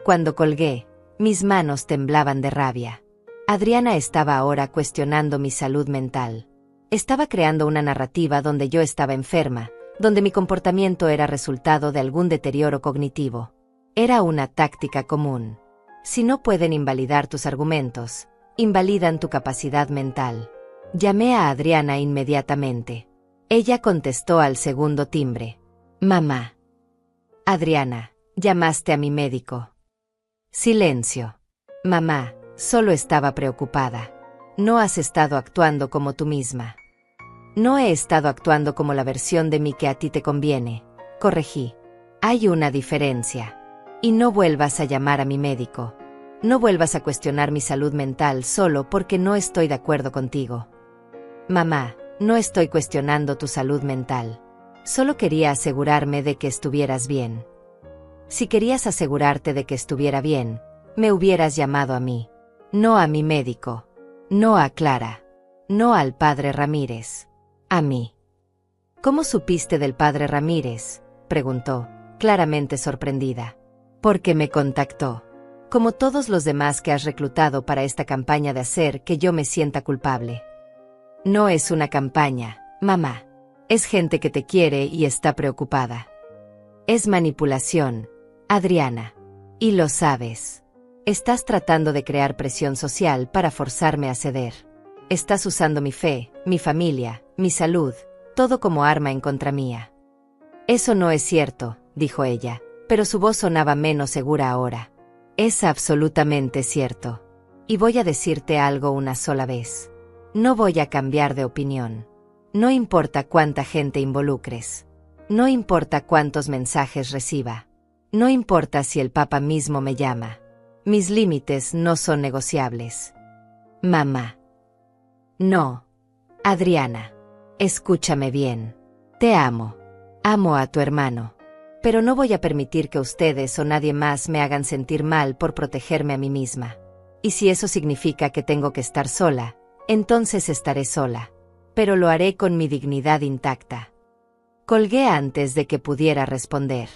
Cuando colgué, mis manos temblaban de rabia. Adriana estaba ahora cuestionando mi salud mental. Estaba creando una narrativa donde yo estaba enferma, donde mi comportamiento era resultado de algún deterioro cognitivo. Era una táctica común. Si no pueden invalidar tus argumentos, invalidan tu capacidad mental. Llamé a Adriana inmediatamente. Ella contestó al segundo timbre. Mamá. Adriana, llamaste a mi médico. Silencio. Mamá, solo estaba preocupada. No has estado actuando como tú misma. No he estado actuando como la versión de mí que a ti te conviene, corregí. Hay una diferencia. Y no vuelvas a llamar a mi médico. No vuelvas a cuestionar mi salud mental solo porque no estoy de acuerdo contigo. Mamá, no estoy cuestionando tu salud mental. Solo quería asegurarme de que estuvieras bien. Si querías asegurarte de que estuviera bien, me hubieras llamado a mí. No a mi médico. No a Clara. No al padre Ramírez. A mí. ¿Cómo supiste del padre Ramírez?, preguntó, claramente sorprendida. Porque me contactó. Como todos los demás que has reclutado para esta campaña de hacer que yo me sienta culpable. No es una campaña, mamá. Es gente que te quiere y está preocupada. Es manipulación, Adriana. Y lo sabes. Estás tratando de crear presión social para forzarme a ceder. Estás usando mi fe, mi familia, mi salud, todo como arma en contra mía. Eso no es cierto, dijo ella, pero su voz sonaba menos segura ahora. Es absolutamente cierto. Y voy a decirte algo una sola vez. No voy a cambiar de opinión. No importa cuánta gente involucres. No importa cuántos mensajes reciba. No importa si el Papa mismo me llama. Mis límites no son negociables. Mamá. No. Adriana. Escúchame bien. Te amo. Amo a tu hermano. Pero no voy a permitir que ustedes o nadie más me hagan sentir mal por protegerme a mí misma. Y si eso significa que tengo que estar sola, entonces estaré sola. pero lo haré con mi dignidad intacta. Colgué antes de que pudiera responder.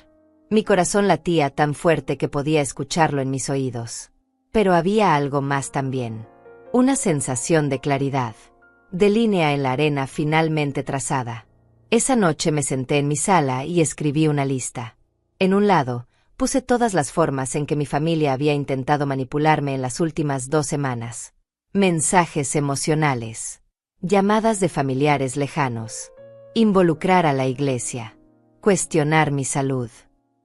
Mi corazón latía tan fuerte que podía escucharlo en mis oídos. Pero había algo más también. Una sensación de claridad, de línea en la arena finalmente trazada. Esa noche me senté en mi sala y escribí una lista. En un lado, puse todas las formas en que mi familia había intentado manipularme en las últimas 2 semanas. Mensajes emocionales. Llamadas de familiares lejanos. Involucrar a la iglesia. Cuestionar mi salud.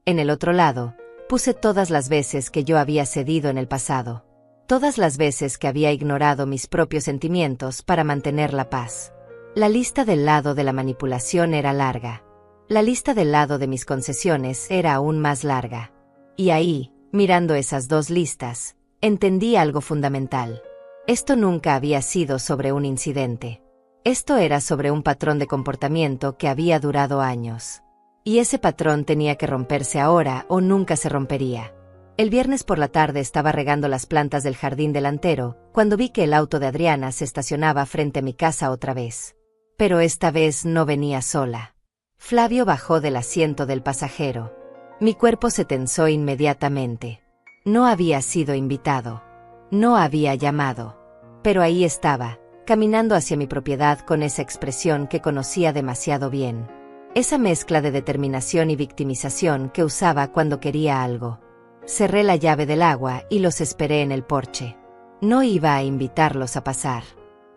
En el otro lado, puse todas las veces que yo había cedido en el pasado. Todas las veces que había ignorado mis propios sentimientos para mantener la paz. La lista del lado de la manipulación era larga. La lista del lado de mis concesiones era aún más larga. Y ahí, mirando esas 2 listas, entendí algo fundamental. Esto nunca había sido sobre un incidente. Esto era sobre un patrón de comportamiento que había durado años. Y ese patrón tenía que romperse ahora o nunca se rompería. El viernes por la tarde estaba regando las plantas del jardín delantero, cuando vi que el auto de Adriana se estacionaba frente a mi casa otra vez. Pero esta vez no venía sola. Flavio bajó del asiento del pasajero. Mi cuerpo se tensó inmediatamente. No había sido invitado. No había llamado. Pero ahí estaba, caminando hacia mi propiedad con esa expresión que conocía demasiado bien. Esa mezcla de determinación y victimización que usaba cuando quería algo. Cerré la llave del agua y los esperé en el porche. No iba a invitarlos a pasar.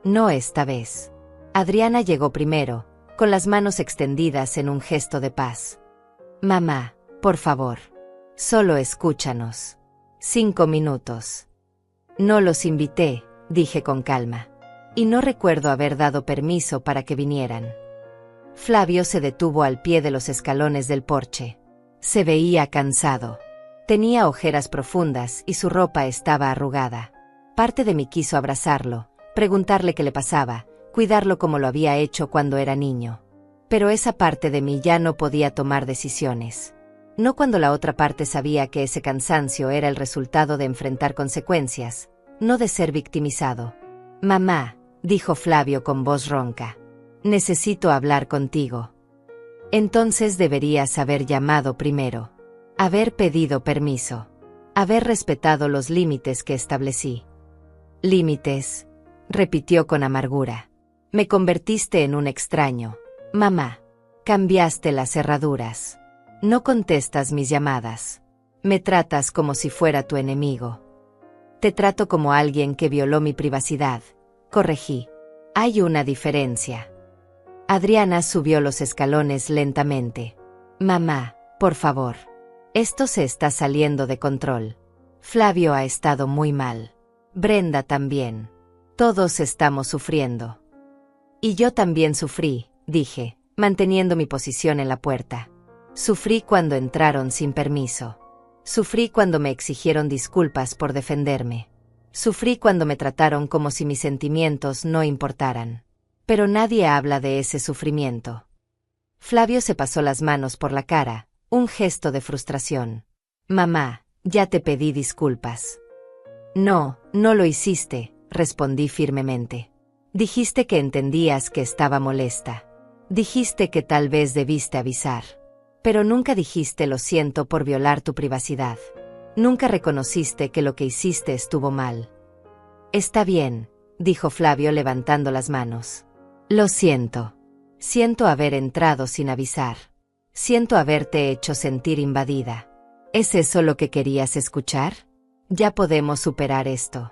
No esta vez. Adriana llegó primero, con las manos extendidas en un gesto de paz. Mamá, por favor. Solo escúchanos. 5 minutos. No los invité, dije con calma. Y no recuerdo haber dado permiso para que vinieran. Flavio se detuvo al pie de los escalones del porche. Se veía cansado. Tenía ojeras profundas y su ropa estaba arrugada. Parte de mí quiso abrazarlo, preguntarle qué le pasaba, cuidarlo como lo había hecho cuando era niño. Pero esa parte de mí ya no podía tomar decisiones. No cuando la otra parte sabía que ese cansancio era el resultado de enfrentar consecuencias, no de ser victimizado. Mamá, dijo Flavio con voz ronca. Necesito hablar contigo. Entonces deberías haber llamado primero. Haber pedido permiso. Haber respetado los límites que establecí. Límites, repitió con amargura. Me convertiste en un extraño. Mamá, cambiaste las cerraduras. No contestas mis llamadas. Me tratas como si fuera tu enemigo. Te trato como alguien que violó mi privacidad. Corregí. Hay una diferencia. Adriana subió los escalones lentamente. Mamá, por favor. Esto se está saliendo de control. Flavio ha estado muy mal. Brenda también. Todos estamos sufriendo. Y yo también sufrí, dije, manteniendo mi posición en la puerta. Sufrí cuando entraron sin permiso. Sufrí cuando me exigieron disculpas por defenderme. Sufrí cuando me trataron como si mis sentimientos no importaran. Pero nadie habla de ese sufrimiento. Flavio se pasó las manos por la cara, un gesto de frustración. Mamá, ya te pedí disculpas. No, no lo hiciste, respondí firmemente. Dijiste que entendías que estaba molesta. Dijiste que tal vez debiste avisar. Pero nunca dijiste lo siento por violar tu privacidad. Nunca reconociste que lo que hiciste estuvo mal. Está bien, dijo Flavio levantando las manos. Lo siento. Siento haber entrado sin avisar. Siento haberte hecho sentir invadida. ¿Es eso lo que querías escuchar? Ya podemos superar esto.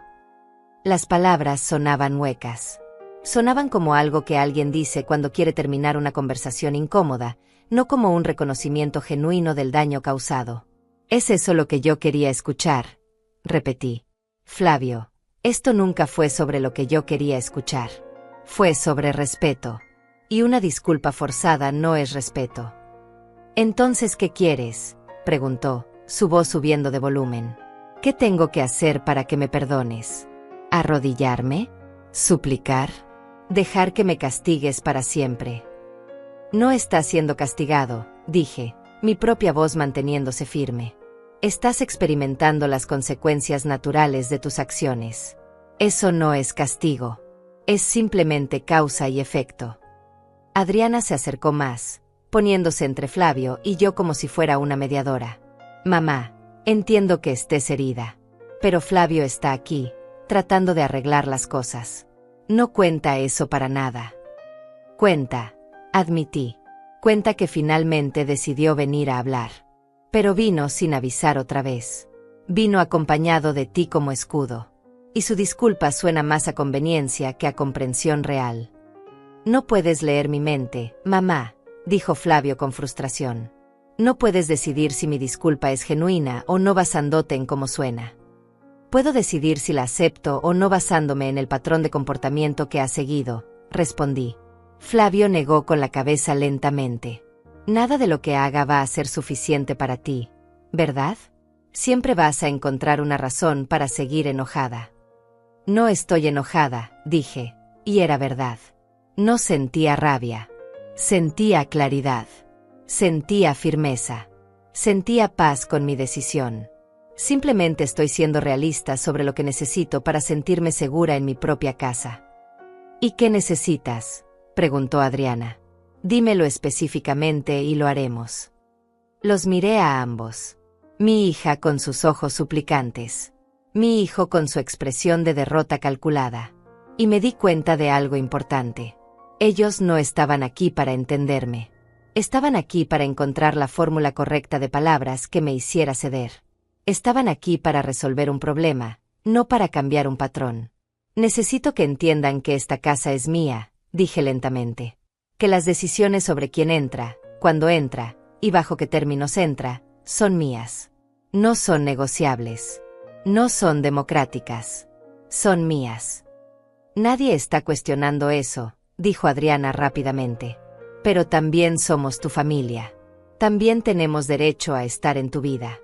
Las palabras sonaban huecas. Sonaban como algo que alguien dice cuando quiere terminar una conversación incómoda, no como un reconocimiento genuino del daño causado. ¿Es eso lo que yo quería escuchar? Repetí. Flavio, esto nunca fue sobre lo que yo quería escuchar. Fue sobre respeto. Y una disculpa forzada no es respeto. ¿Entonces qué quieres?, preguntó, su voz subiendo de volumen. ¿Qué tengo que hacer para que me perdones? ¿Arrodillarme? ¿Suplicar? ¿Dejar que me castigues para siempre? No estás siendo castigado, dije, mi propia voz manteniéndose firme. Estás experimentando las consecuencias naturales de tus acciones. Eso no es castigo. Es simplemente causa y efecto. Adriana se acercó más, poniéndose entre Flavio y yo como si fuera una mediadora. Mamá, entiendo que estés herida. Pero Flavio está aquí, tratando de arreglar las cosas. No cuenta eso para nada. Cuenta, admití. Cuenta que finalmente decidió venir a hablar. Pero vino sin avisar otra vez. Vino acompañado de ti como escudo. Y su disculpa suena más a conveniencia que a comprensión real. No puedes leer mi mente, mamá, dijo Flavio con frustración. No puedes decidir si mi disculpa es genuina o no basándote en cómo suena. Puedo decidir si la acepto o no basándome en el patrón de comportamiento que ha seguido, respondí. Flavio negó con la cabeza lentamente. Nada de lo que haga va a ser suficiente para ti, ¿verdad? Siempre vas a encontrar una razón para seguir enojada. No estoy enojada, dije, y era verdad. No sentía rabia. Sentía claridad. Sentía firmeza. Sentía paz con mi decisión. Simplemente estoy siendo realista sobre lo que necesito para sentirme segura en mi propia casa. ¿Y qué necesitas?, preguntó Adriana. Dímelo específicamente y lo haremos. Los miré a ambos. Mi hija con sus ojos suplicantes. Mi hijo con su expresión de derrota calculada. Y me di cuenta de algo importante. Ellos no estaban aquí para entenderme. Estaban aquí para encontrar la fórmula correcta de palabras que me hiciera ceder. Estaban aquí para resolver un problema, no para cambiar un patrón. Necesito que entiendan que esta casa es mía, dije lentamente. Que las decisiones sobre quién entra, cuándo entra, y bajo qué términos entra, son mías. No son negociables. No son democráticas. Son mías. Nadie está cuestionando eso, dijo Adriana rápidamente. Pero también somos tu familia. También tenemos derecho a estar en tu vida.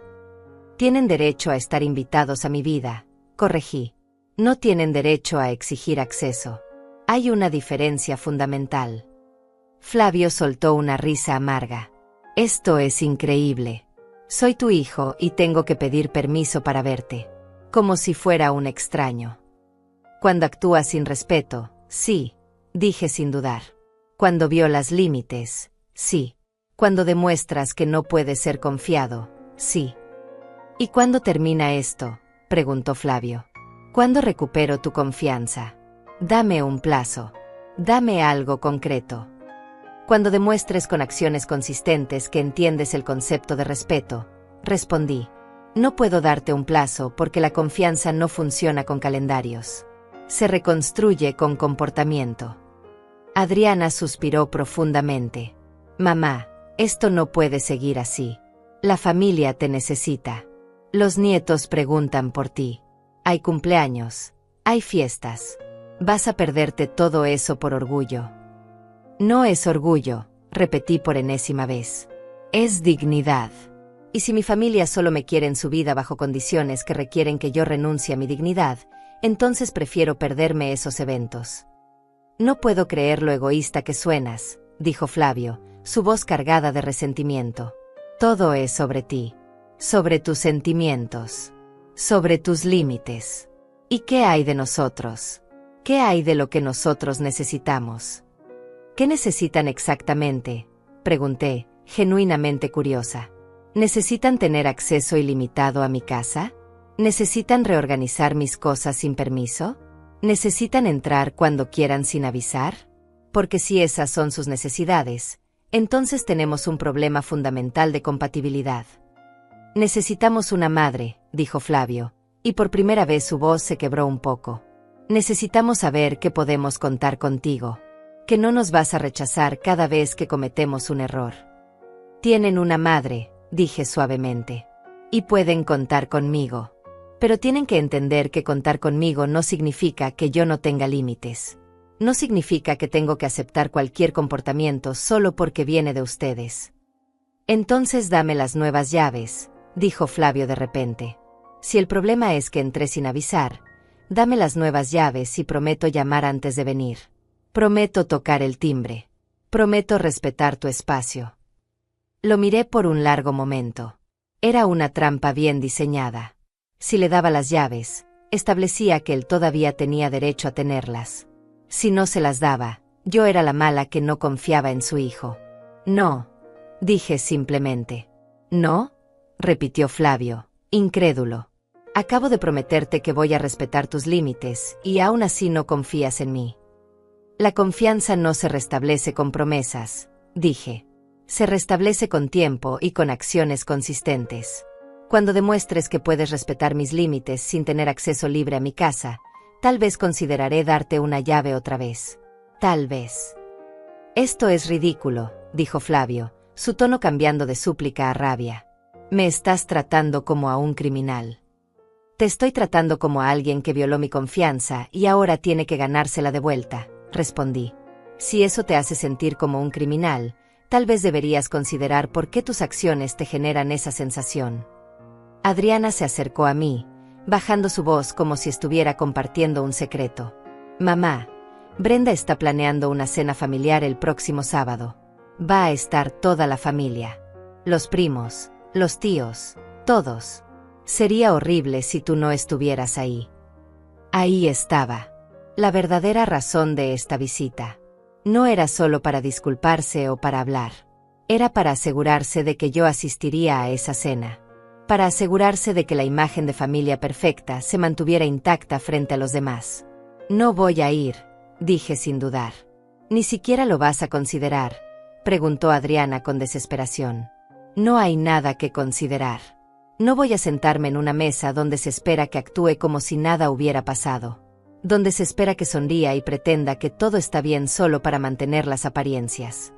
Tienen derecho a estar invitados a mi vida, corregí. No tienen derecho a exigir acceso. Hay una diferencia fundamental. Flavio soltó una risa amarga. Esto es increíble. Soy tu hijo y tengo que pedir permiso para verte. Como si fuera un extraño. Cuando actúas sin respeto, sí, dije sin dudar. Cuando violas límites, sí. Cuando demuestras que no puedes ser confiado, sí. ¿Y cuándo termina esto?, preguntó Flavio. ¿Cuándo recupero tu confianza? Dame un plazo. Dame algo concreto. Cuando demuestres con acciones consistentes que entiendes el concepto de respeto, respondí. No puedo darte un plazo porque la confianza no funciona con calendarios. Se reconstruye con comportamiento. Adriana suspiró profundamente. Mamá, esto no puede seguir así. La familia te necesita. Los nietos preguntan por ti. Hay cumpleaños. Hay fiestas. Vas a perderte todo eso por orgullo. No es orgullo, repetí por enésima vez. Es dignidad. Y si mi familia solo me quiere en su vida bajo condiciones que requieren que yo renuncie a mi dignidad, entonces prefiero perderme esos eventos. No puedo creer lo egoísta que suenas, dijo Flavio, su voz cargada de resentimiento. Todo es sobre ti. Sobre tus sentimientos. Sobre tus límites. ¿Y qué hay de nosotros? ¿Qué hay de lo que nosotros necesitamos? ¿Qué necesitan exactamente?, pregunté, genuinamente curiosa. ¿Necesitan tener acceso ilimitado a mi casa? ¿Necesitan reorganizar mis cosas sin permiso? ¿Necesitan entrar cuando quieran sin avisar? Porque si esas son sus necesidades, entonces tenemos un problema fundamental de compatibilidad. Necesitamos una madre, dijo Flavio, y por primera vez su voz se quebró un poco. Necesitamos saber que podemos contar contigo, que no nos vas a rechazar cada vez que cometemos un error. Tienen una madre, dije suavemente, y pueden contar conmigo. Pero tienen que entender que contar conmigo no significa que yo no tenga límites. No significa que tengo que aceptar cualquier comportamiento solo porque viene de ustedes. Entonces dame las nuevas llaves, dijo Flavio de repente. Si el problema es que entré sin avisar, dame las nuevas llaves y prometo llamar antes de venir. Prometo tocar el timbre. Prometo respetar tu espacio. Lo miré por un largo momento. Era una trampa bien diseñada. Si le daba las llaves, establecía que él todavía tenía derecho a tenerlas. Si no se las daba, yo era la mala que no confiaba en su hijo. No, dije simplemente. ¿No?, repitió Flavio, incrédulo. Acabo de prometerte que voy a respetar tus límites, y aún así no confías en mí. La confianza no se restablece con promesas, dije. Se restablece con tiempo y con acciones consistentes. Cuando demuestres que puedes respetar mis límites sin tener acceso libre a mi casa, tal vez consideraré darte una llave otra vez. Tal vez. Esto es ridículo, dijo Flavio, su tono cambiando de súplica a rabia. Me estás tratando como a un criminal. Te estoy tratando como a alguien que violó mi confianza y ahora tiene que ganársela de vuelta, respondí. Si eso te hace sentir como un criminal, tal vez deberías considerar por qué tus acciones te generan esa sensación. Adriana se acercó a mí, bajando su voz como si estuviera compartiendo un secreto. Mamá, Brenda está planeando una cena familiar el próximo sábado. Va a estar toda la familia. Los primos, los tíos, todos. Sería horrible si tú no estuvieras ahí. Ahí estaba. La verdadera razón de esta visita. No era solo para disculparse o para hablar. Era para asegurarse de que yo asistiría a esa cena. Para asegurarse de que la imagen de familia perfecta se mantuviera intacta frente a los demás. No voy a ir, dije sin dudar. ¿Ni siquiera lo vas a considerar?, preguntó Adriana con desesperación. No hay nada que considerar. No voy a sentarme en una mesa donde se espera que actúe como si nada hubiera pasado. Donde se espera que sonría y pretenda que todo está bien solo para mantener las apariencias.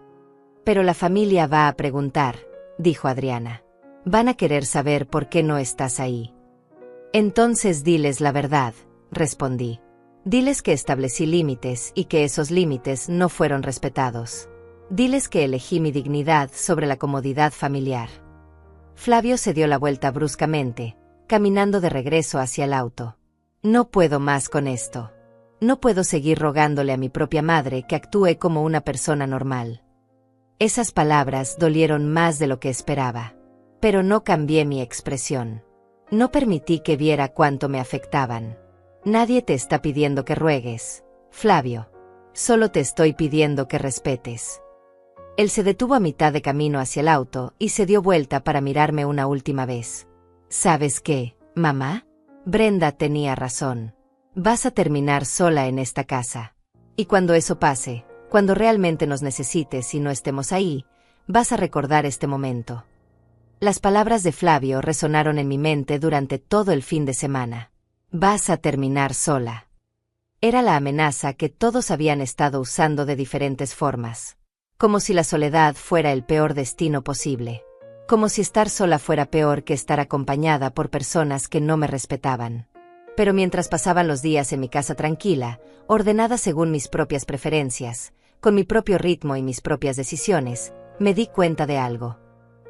Pero la familia va a preguntar, dijo Adriana. Van a querer saber por qué no estás ahí. Entonces diles la verdad, respondí. Diles que establecí límites y que esos límites no fueron respetados. Diles que elegí mi dignidad sobre la comodidad familiar. Flavio se dio la vuelta bruscamente, caminando de regreso hacia el auto. No puedo más con esto. No puedo seguir rogándole a mi propia madre que actúe como una persona normal. Esas palabras dolieron más de lo que esperaba. Pero no cambié mi expresión. No permití que viera cuánto me afectaban. Nadie te está pidiendo que ruegues, Flavio. Solo te estoy pidiendo que respetes. Él se detuvo a mitad de camino hacia el auto y se dio vuelta para mirarme una última vez. ¿Sabes qué, mamá? Brenda tenía razón. Vas a terminar sola en esta casa. Y cuando eso pase, cuando realmente nos necesites y no estemos ahí, vas a recordar este momento. Las palabras de Flavio resonaron en mi mente durante todo el fin de semana. Vas a terminar sola. Era la amenaza que todos habían estado usando de diferentes formas. Como si la soledad fuera el peor destino posible. Como si estar sola fuera peor que estar acompañada por personas que no me respetaban. Pero mientras pasaban los días en mi casa tranquila, ordenada según mis propias preferencias, con mi propio ritmo y mis propias decisiones, me di cuenta de algo.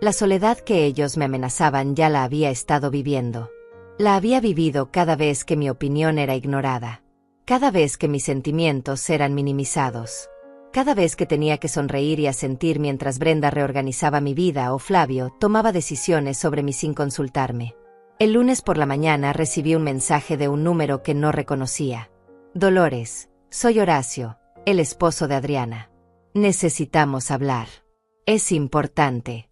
La soledad que ellos me amenazaban ya la había estado viviendo. La había vivido cada vez que mi opinión era ignorada. Cada vez que mis sentimientos eran minimizados. Cada vez que tenía que sonreír y asentir mientras Brenda reorganizaba mi vida o Flavio tomaba decisiones sobre mí sin consultarme. El lunes por la mañana recibí un mensaje de un número que no reconocía. Dolores, soy Horacio, el esposo de Adriana. Necesitamos hablar. Es importante.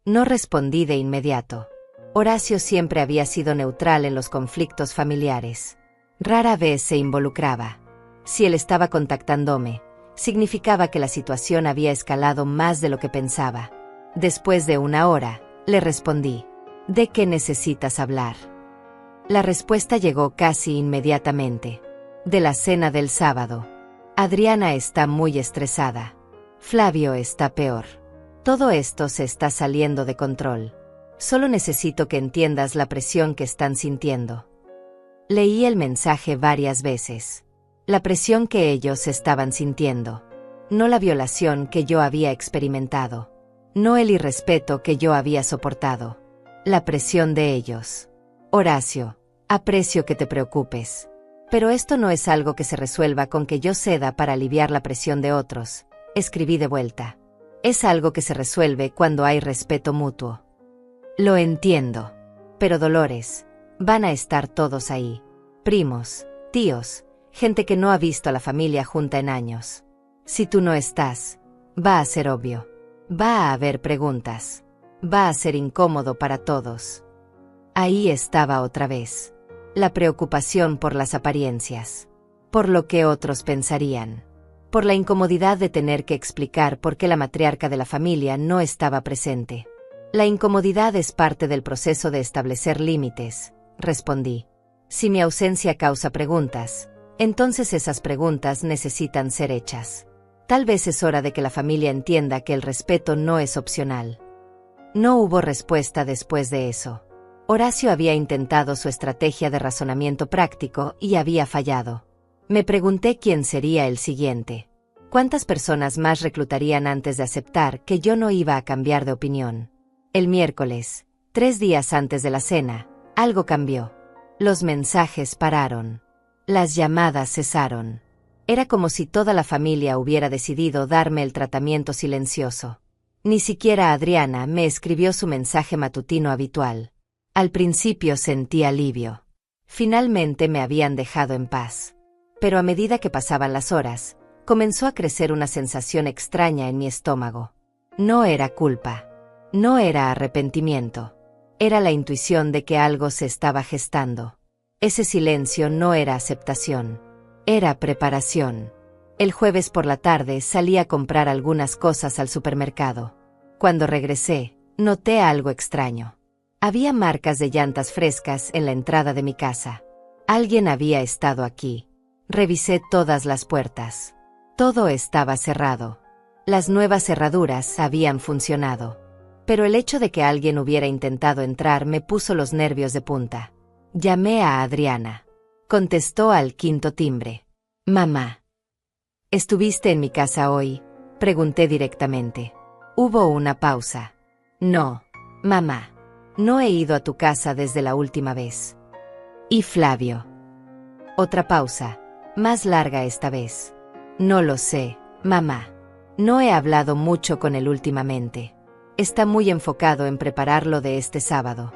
No respondí de inmediato. Horacio siempre había sido neutral en los conflictos familiares. Rara vez se involucraba. Si él estaba contactándome, significaba que la situación había escalado más de lo que pensaba. Después de una hora, le respondí. ¿De qué necesitas hablar? La respuesta llegó casi inmediatamente. De la cena del sábado. Adriana está muy estresada. Flavio está peor. Todo esto se está saliendo de control. Solo necesito que entiendas la presión que están sintiendo. Leí el mensaje varias veces. La presión que ellos estaban sintiendo. No la violación que yo había experimentado. No el irrespeto que yo había soportado. La presión de ellos. Horacio, aprecio que te preocupes. Pero esto no es algo que se resuelva con que yo ceda para aliviar la presión de otros. Escribí de vuelta. Es algo que se resuelve cuando hay respeto mutuo. Lo entiendo. Pero Dolores, van a estar todos ahí. Primos, tíos, gente que no ha visto a la familia junta en años. Si tú no estás, va a ser obvio. Va a haber preguntas. Va a ser incómodo para todos. Ahí estaba otra vez. La preocupación por las apariencias. Por lo que otros pensarían. Por la incomodidad de tener que explicar por qué la matriarca de la familia no estaba presente. La incomodidad es parte del proceso de establecer límites, respondí. Si mi ausencia causa preguntas, entonces esas preguntas necesitan ser hechas. Tal vez es hora de que la familia entienda que el respeto no es opcional. No hubo respuesta después de eso. Horacio había intentado su estrategia de razonamiento práctico y había fallado. Me pregunté quién sería el siguiente. ¿Cuántas personas más reclutarían antes de aceptar que yo no iba a cambiar de opinión? El miércoles, 3 días antes de la cena, algo cambió. Los mensajes pararon. Las llamadas cesaron. Era como si toda la familia hubiera decidido darme el tratamiento silencioso. Ni siquiera Adriana me escribió su mensaje matutino habitual. Al principio sentí alivio. Finalmente me habían dejado en paz. Pero a medida que pasaban las horas, comenzó a crecer una sensación extraña en mi estómago. No era culpa. No era arrepentimiento. Era la intuición de que algo se estaba gestando. Ese silencio no era aceptación. Era preparación. El jueves por la tarde salí a comprar algunas cosas al supermercado. Cuando regresé, noté algo extraño. Había marcas de llantas frescas en la entrada de mi casa. Alguien había estado aquí. Revisé todas las puertas. Todo estaba cerrado. Las nuevas cerraduras habían funcionado. Pero el hecho de que alguien hubiera intentado entrar me puso los nervios de punta. Llamé a Adriana. Contestó al quinto timbre. Mamá. ¿Estuviste en mi casa hoy? Pregunté directamente. Hubo una pausa. No, mamá. No he ido a tu casa desde la última vez. ¿Y Flavio? Otra pausa. Más larga esta vez. No lo sé, mamá. No he hablado mucho con él últimamente. Está muy enfocado en prepararlo de este sábado.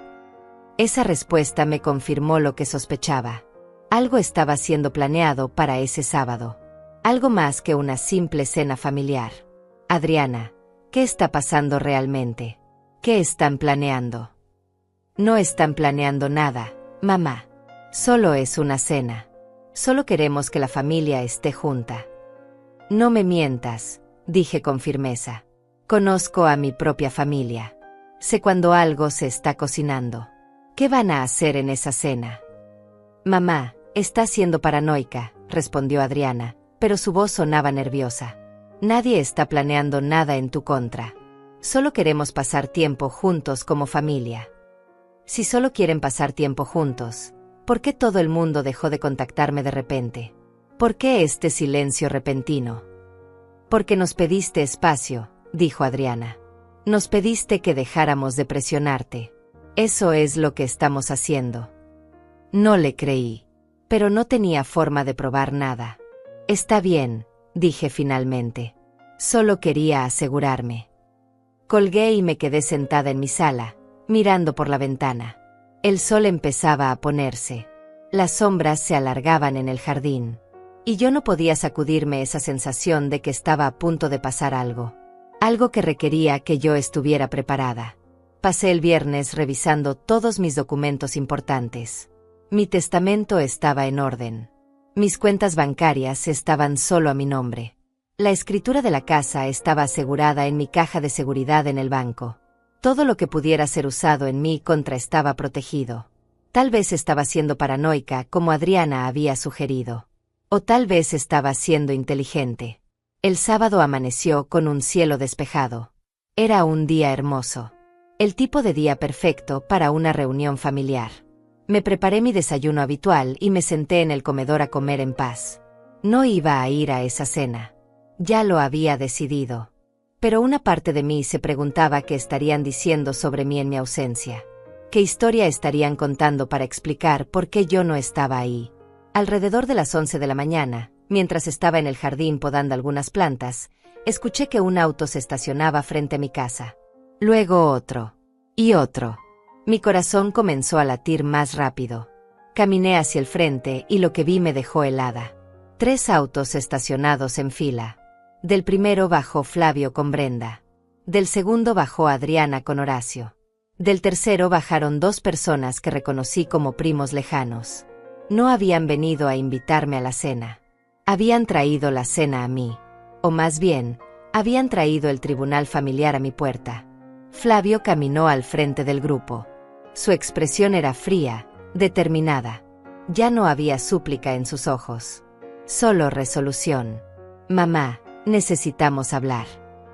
Esa respuesta me confirmó lo que sospechaba. Algo estaba siendo planeado para ese sábado. Algo más que una simple cena familiar. Adriana, ¿qué está pasando realmente? ¿Qué están planeando? No están planeando nada, mamá. Solo es una cena. Solo queremos que la familia esté junta. No me mientas, dije con firmeza. Conozco a mi propia familia. Sé cuando algo se está cocinando. ¿Qué van a hacer en esa cena? Mamá, estás siendo paranoica, respondió Adriana, pero su voz sonaba nerviosa. Nadie está planeando nada en tu contra. Solo queremos pasar tiempo juntos como familia. Si solo quieren pasar tiempo juntos, ¿por qué todo el mundo dejó de contactarme de repente? ¿Por qué este silencio repentino? Porque nos pediste espacio, dijo Adriana. Nos pediste que dejáramos de presionarte. Eso es lo que estamos haciendo. No le creí, pero no tenía forma de probar nada. Está bien, dije finalmente. Solo quería asegurarme. Colgué y me quedé sentada en mi sala, mirando por la ventana. El sol empezaba a ponerse. Las sombras se alargaban en el jardín. Y yo no podía sacudirme esa sensación de que estaba a punto de pasar algo. Algo que requería que yo estuviera preparada. Pasé el viernes revisando todos mis documentos importantes. Mi testamento estaba en orden. Mis cuentas bancarias estaban solo a mi nombre. La escritura de la casa estaba asegurada en mi caja de seguridad en el banco. Todo lo que pudiera ser usado en mi contra estaba protegido. Tal vez estaba siendo paranoica como Adriana había sugerido. O tal vez estaba siendo inteligente. El sábado amaneció con un cielo despejado. Era un día hermoso. El tipo de día perfecto para una reunión familiar. Me preparé mi desayuno habitual y me senté en el comedor a comer en paz. No iba a ir a esa cena. Ya lo había decidido. Pero una parte de mí se preguntaba qué estarían diciendo sobre mí en mi ausencia. ¿Qué historia estarían contando para explicar por qué yo no estaba ahí? Alrededor de las 11 de la mañana, mientras estaba en el jardín podando algunas plantas, escuché que un auto se estacionaba frente a mi casa. Luego otro. Y otro. Mi corazón comenzó a latir más rápido. Caminé hacia el frente y lo que vi me dejó helada. 3 autos estacionados en fila. Del primero bajó Flavio con Brenda. Del segundo bajó Adriana con Horacio. Del tercero bajaron 2 personas que reconocí como primos lejanos. No habían venido a invitarme a la cena. Habían traído la cena a mí. O más bien, habían traído el tribunal familiar a mi puerta. Flavio caminó al frente del grupo. Su expresión era fría, determinada. Ya no había súplica en sus ojos. Solo resolución. Mamá, necesitamos hablar.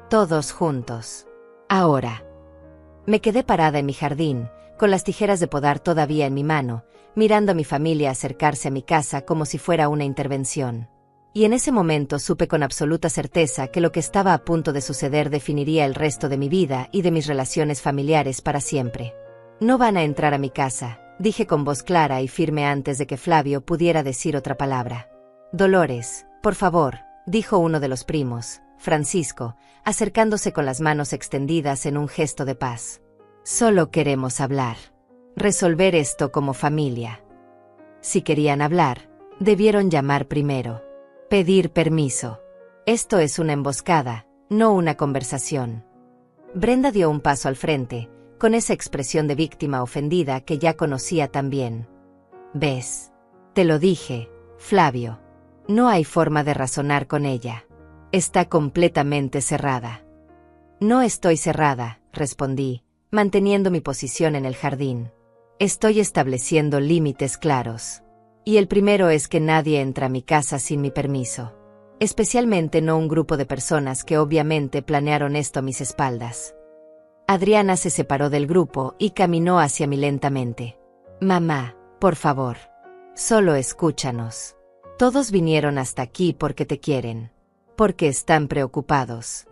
Todos juntos. Ahora. Me quedé parada en mi jardín, con las tijeras de podar todavía en mi mano, mirando a mi familia acercarse a mi casa como si fuera una intervención. Y en ese momento supe con absoluta certeza que lo que estaba a punto de suceder definiría el resto de mi vida y de mis relaciones familiares para siempre. No van a entrar a mi casa, dije con voz clara y firme antes de que Flavio pudiera decir otra palabra. Dolores, por favor, dijo uno de los primos, Francisco, acercándose con las manos extendidas en un gesto de paz. Solo queremos hablar. Resolver esto como familia. Si querían hablar, debieron llamar primero. Pedir permiso. Esto es una emboscada, no una conversación. Brenda dio un paso al frente, con esa expresión de víctima ofendida que ya conocía tan bien. ¿Ves? Te lo dije, Flavio. No hay forma de razonar con ella. Está completamente cerrada. No estoy cerrada, respondí, manteniendo mi posición en el jardín. Estoy estableciendo límites claros. Y el primero es que nadie entra a mi casa sin mi permiso. Especialmente no un grupo de personas que obviamente planearon esto a mis espaldas. Adriana se separó del grupo y caminó hacia mí lentamente. Mamá, por favor. Solo escúchanos. Todos vinieron hasta aquí porque te quieren. Porque están preocupados.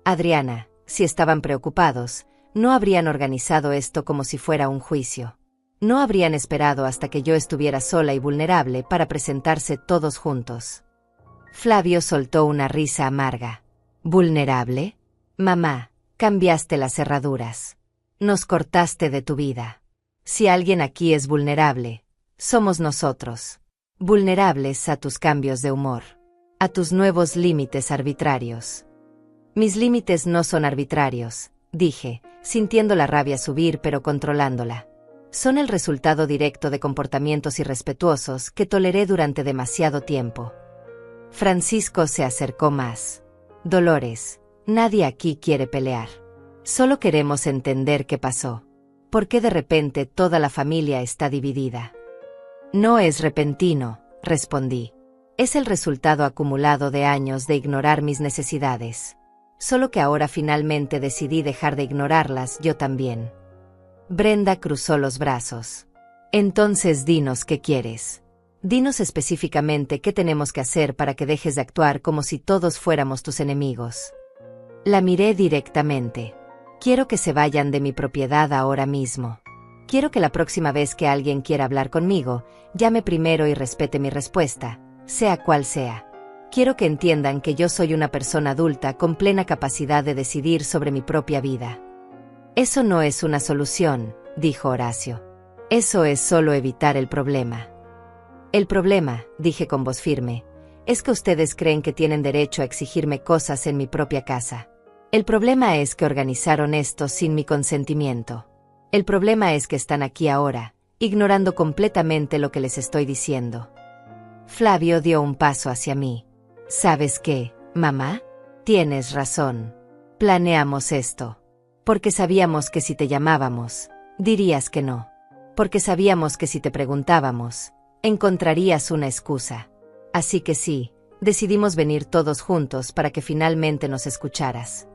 Adriana, si estaban preocupados, no habrían organizado esto como si fuera un juicio. No habrían esperado hasta que yo estuviera sola y vulnerable para presentarse todos juntos. Flavio soltó una risa amarga. ¿Vulnerable? Mamá, cambiaste las cerraduras. Nos cortaste de tu vida. Si alguien aquí es vulnerable, somos nosotros. Vulnerables a tus cambios de humor. A tus nuevos límites arbitrarios. Mis límites no son arbitrarios, dije, sintiendo la rabia subir pero controlándola. Son el resultado directo de comportamientos irrespetuosos que toleré durante demasiado tiempo. Francisco se acercó más. Dolores, nadie aquí quiere pelear. Solo queremos entender qué pasó. ¿Por qué de repente toda la familia está dividida? No es repentino, respondí. Es el resultado acumulado de años de ignorar mis necesidades. Solo que ahora finalmente decidí dejar de ignorarlas yo también. Brenda cruzó los brazos. Entonces dinos qué quieres. Dinos específicamente qué tenemos que hacer para que dejes de actuar como si todos fuéramos tus enemigos. La miré directamente. Quiero que se vayan de mi propiedad ahora mismo. Quiero que la próxima vez que alguien quiera hablar conmigo, llame primero y respete mi respuesta, sea cual sea. Quiero que entiendan que yo soy una persona adulta con plena capacidad de decidir sobre mi propia vida. Eso no es una solución, dijo Horacio. Eso es solo evitar el problema. El problema, dije con voz firme, es que ustedes creen que tienen derecho a exigirme cosas en mi propia casa. El problema es que organizaron esto sin mi consentimiento. El problema es que están aquí ahora, ignorando completamente lo que les estoy diciendo. Flavio dio un paso hacia mí. ¿Sabes qué, mamá? Tienes razón. Planeamos esto. Porque sabíamos que si te llamábamos, dirías que no. Porque sabíamos que si te preguntábamos, encontrarías una excusa. Así que sí, decidimos venir todos juntos para que finalmente nos escucharas.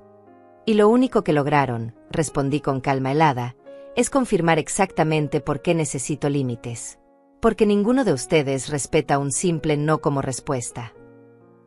Y lo único que lograron, respondí con calma helada, es confirmar exactamente por qué necesito límites. Porque ninguno de ustedes respeta un simple no como respuesta.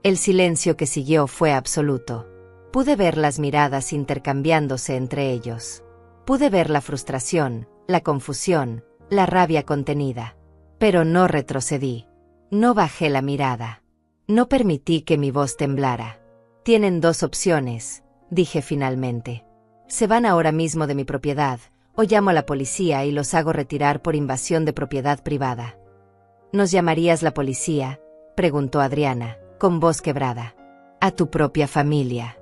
El silencio que siguió fue absoluto. Pude ver las miradas intercambiándose entre ellos. Pude ver la frustración, la confusión, la rabia contenida. Pero no retrocedí. No bajé la mirada. No permití que mi voz temblara. Tienen 2 opciones, dije finalmente. Se van ahora mismo de mi propiedad, o llamo a la policía y los hago retirar por invasión de propiedad privada. Nos llamarías la policía, preguntó Adriana, con voz quebrada. A tu propia familia.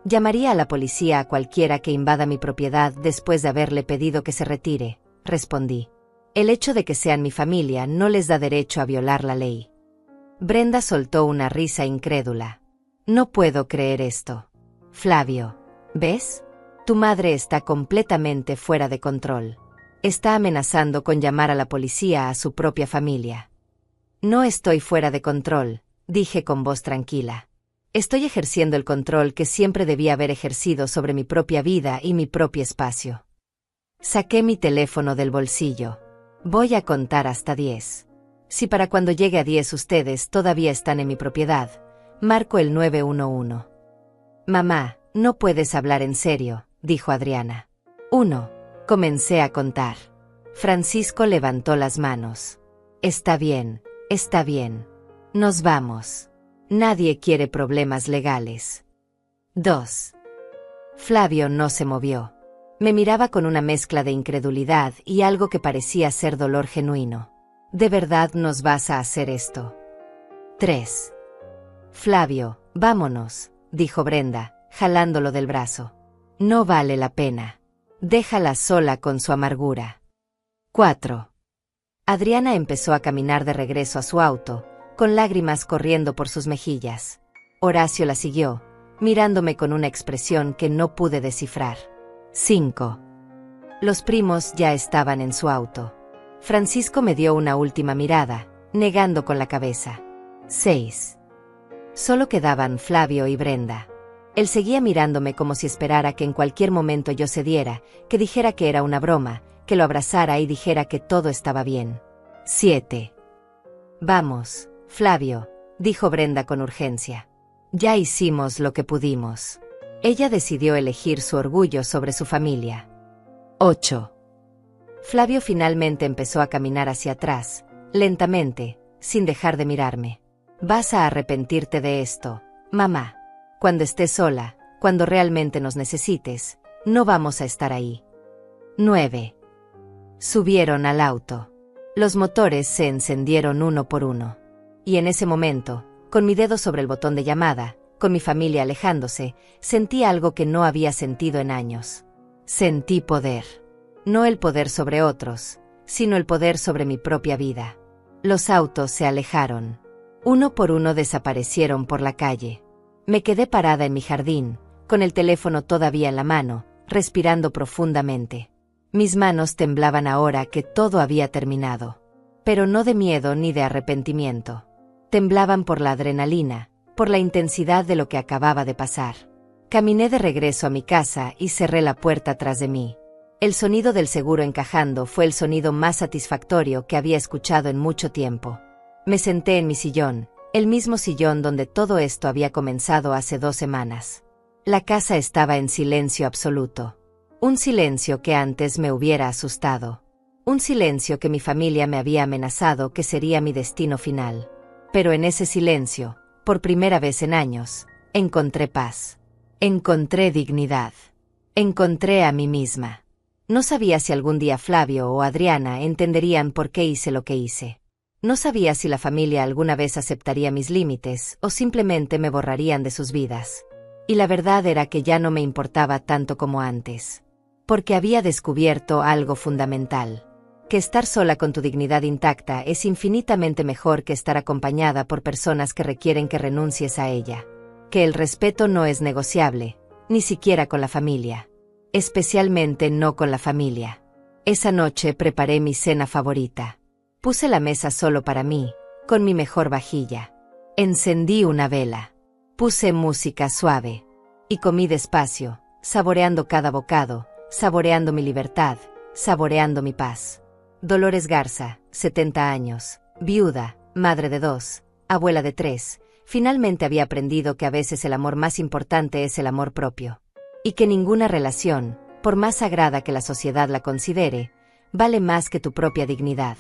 Llamaría a la policía a cualquiera que invada mi propiedad después de haberle pedido que se retire, respondí. El hecho de que sean mi familia no les da derecho a violar la ley. Brenda soltó una risa incrédula. No puedo creer esto. Flavio, ¿ves? Tu madre está completamente fuera de control. Está amenazando con llamar a la policía a su propia familia. No estoy fuera de control, dije con voz tranquila. Estoy ejerciendo el control que siempre debía haber ejercido sobre mi propia vida y mi propio espacio. Saqué mi teléfono del bolsillo. Voy a contar hasta 10. Si para cuando llegue a 10 ustedes todavía están en mi propiedad, marco el 911. Mamá, no puedes hablar en serio, dijo Adriana. 1. Comencé a contar. Francisco levantó las manos. Está bien, está bien. Nos vamos. Nadie quiere problemas legales. 2. Flavio no se movió. Me miraba con una mezcla de incredulidad y algo que parecía ser dolor genuino. ¿De verdad nos vas a hacer esto? 3. Flavio, vámonos, dijo Brenda, jalándolo del brazo. No vale la pena. Déjala sola con su amargura. 4. Adriana empezó a caminar de regreso a su auto, con lágrimas corriendo por sus mejillas. Horacio la siguió, mirándome con una expresión que no pude descifrar. 5. Los primos ya estaban en su auto. Francisco me dio una última mirada, negando con la cabeza. 6. Solo quedaban Flavio y Brenda. Él seguía mirándome como si esperara que en cualquier momento yo cediera, que dijera que era una broma, que lo abrazara y dijera que todo estaba bien. 7. Vamos, Flavio, dijo Brenda con urgencia. Ya hicimos lo que pudimos. Ella decidió elegir su orgullo sobre su familia. 8. Flavio finalmente empezó a caminar hacia atrás, lentamente, sin dejar de mirarme. Vas a arrepentirte de esto, mamá. Cuando estés sola, cuando realmente nos necesites, no vamos a estar ahí. 9. Subieron al auto. Los motores se encendieron uno por uno. Y en ese momento, con mi dedo sobre el botón de llamada, con mi familia alejándose, sentí algo que no había sentido en años. Sentí poder. No el poder sobre otros, sino el poder sobre mi propia vida. Los autos se alejaron. Uno por uno desaparecieron por la calle. Me quedé parada en mi jardín, con el teléfono todavía en la mano, respirando profundamente. Mis manos temblaban ahora que todo había terminado. Pero no de miedo ni de arrepentimiento. Temblaban por la adrenalina, por la intensidad de lo que acababa de pasar. Caminé de regreso a mi casa y cerré la puerta tras de mí. El sonido del seguro encajando fue el sonido más satisfactorio que había escuchado en mucho tiempo. Me senté en mi sillón, el mismo sillón donde todo esto había comenzado hace 2 semanas. La casa estaba en silencio absoluto. Un silencio que antes me hubiera asustado. Un silencio que mi familia me había amenazado que sería mi destino final. Pero en ese silencio, por primera vez en años, encontré paz. Encontré dignidad. Encontré a mí misma. No sabía si algún día Flavio o Adriana entenderían por qué hice lo que hice. No sabía si la familia alguna vez aceptaría mis límites o simplemente me borrarían de sus vidas. Y la verdad era que ya no me importaba tanto como antes. Porque había descubierto algo fundamental. Que estar sola con tu dignidad intacta es infinitamente mejor que estar acompañada por personas que requieren que renuncies a ella. Que el respeto no es negociable, ni siquiera con la familia. Especialmente no con la familia. Esa noche preparé mi cena favorita. Puse la mesa solo para mí, con mi mejor vajilla. Encendí una vela. Puse música suave. Y comí despacio, saboreando cada bocado, saboreando mi libertad, saboreando mi paz. Dolores Garza, 70 años, viuda, madre de 2, abuela de 3, finalmente había aprendido que a veces el amor más importante es el amor propio. Y que ninguna relación, por más sagrada que la sociedad la considere, vale más que tu propia dignidad.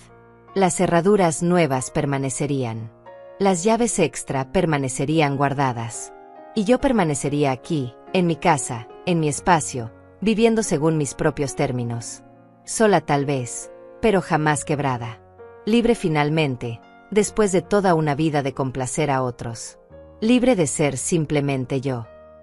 Las cerraduras nuevas permanecerían. Las llaves extra permanecerían guardadas. Y yo permanecería aquí, en mi casa, en mi espacio, viviendo según mis propios términos. Sola tal vez, pero jamás quebrada. Libre finalmente, después de toda una vida de complacer a otros. Libre de ser simplemente yo.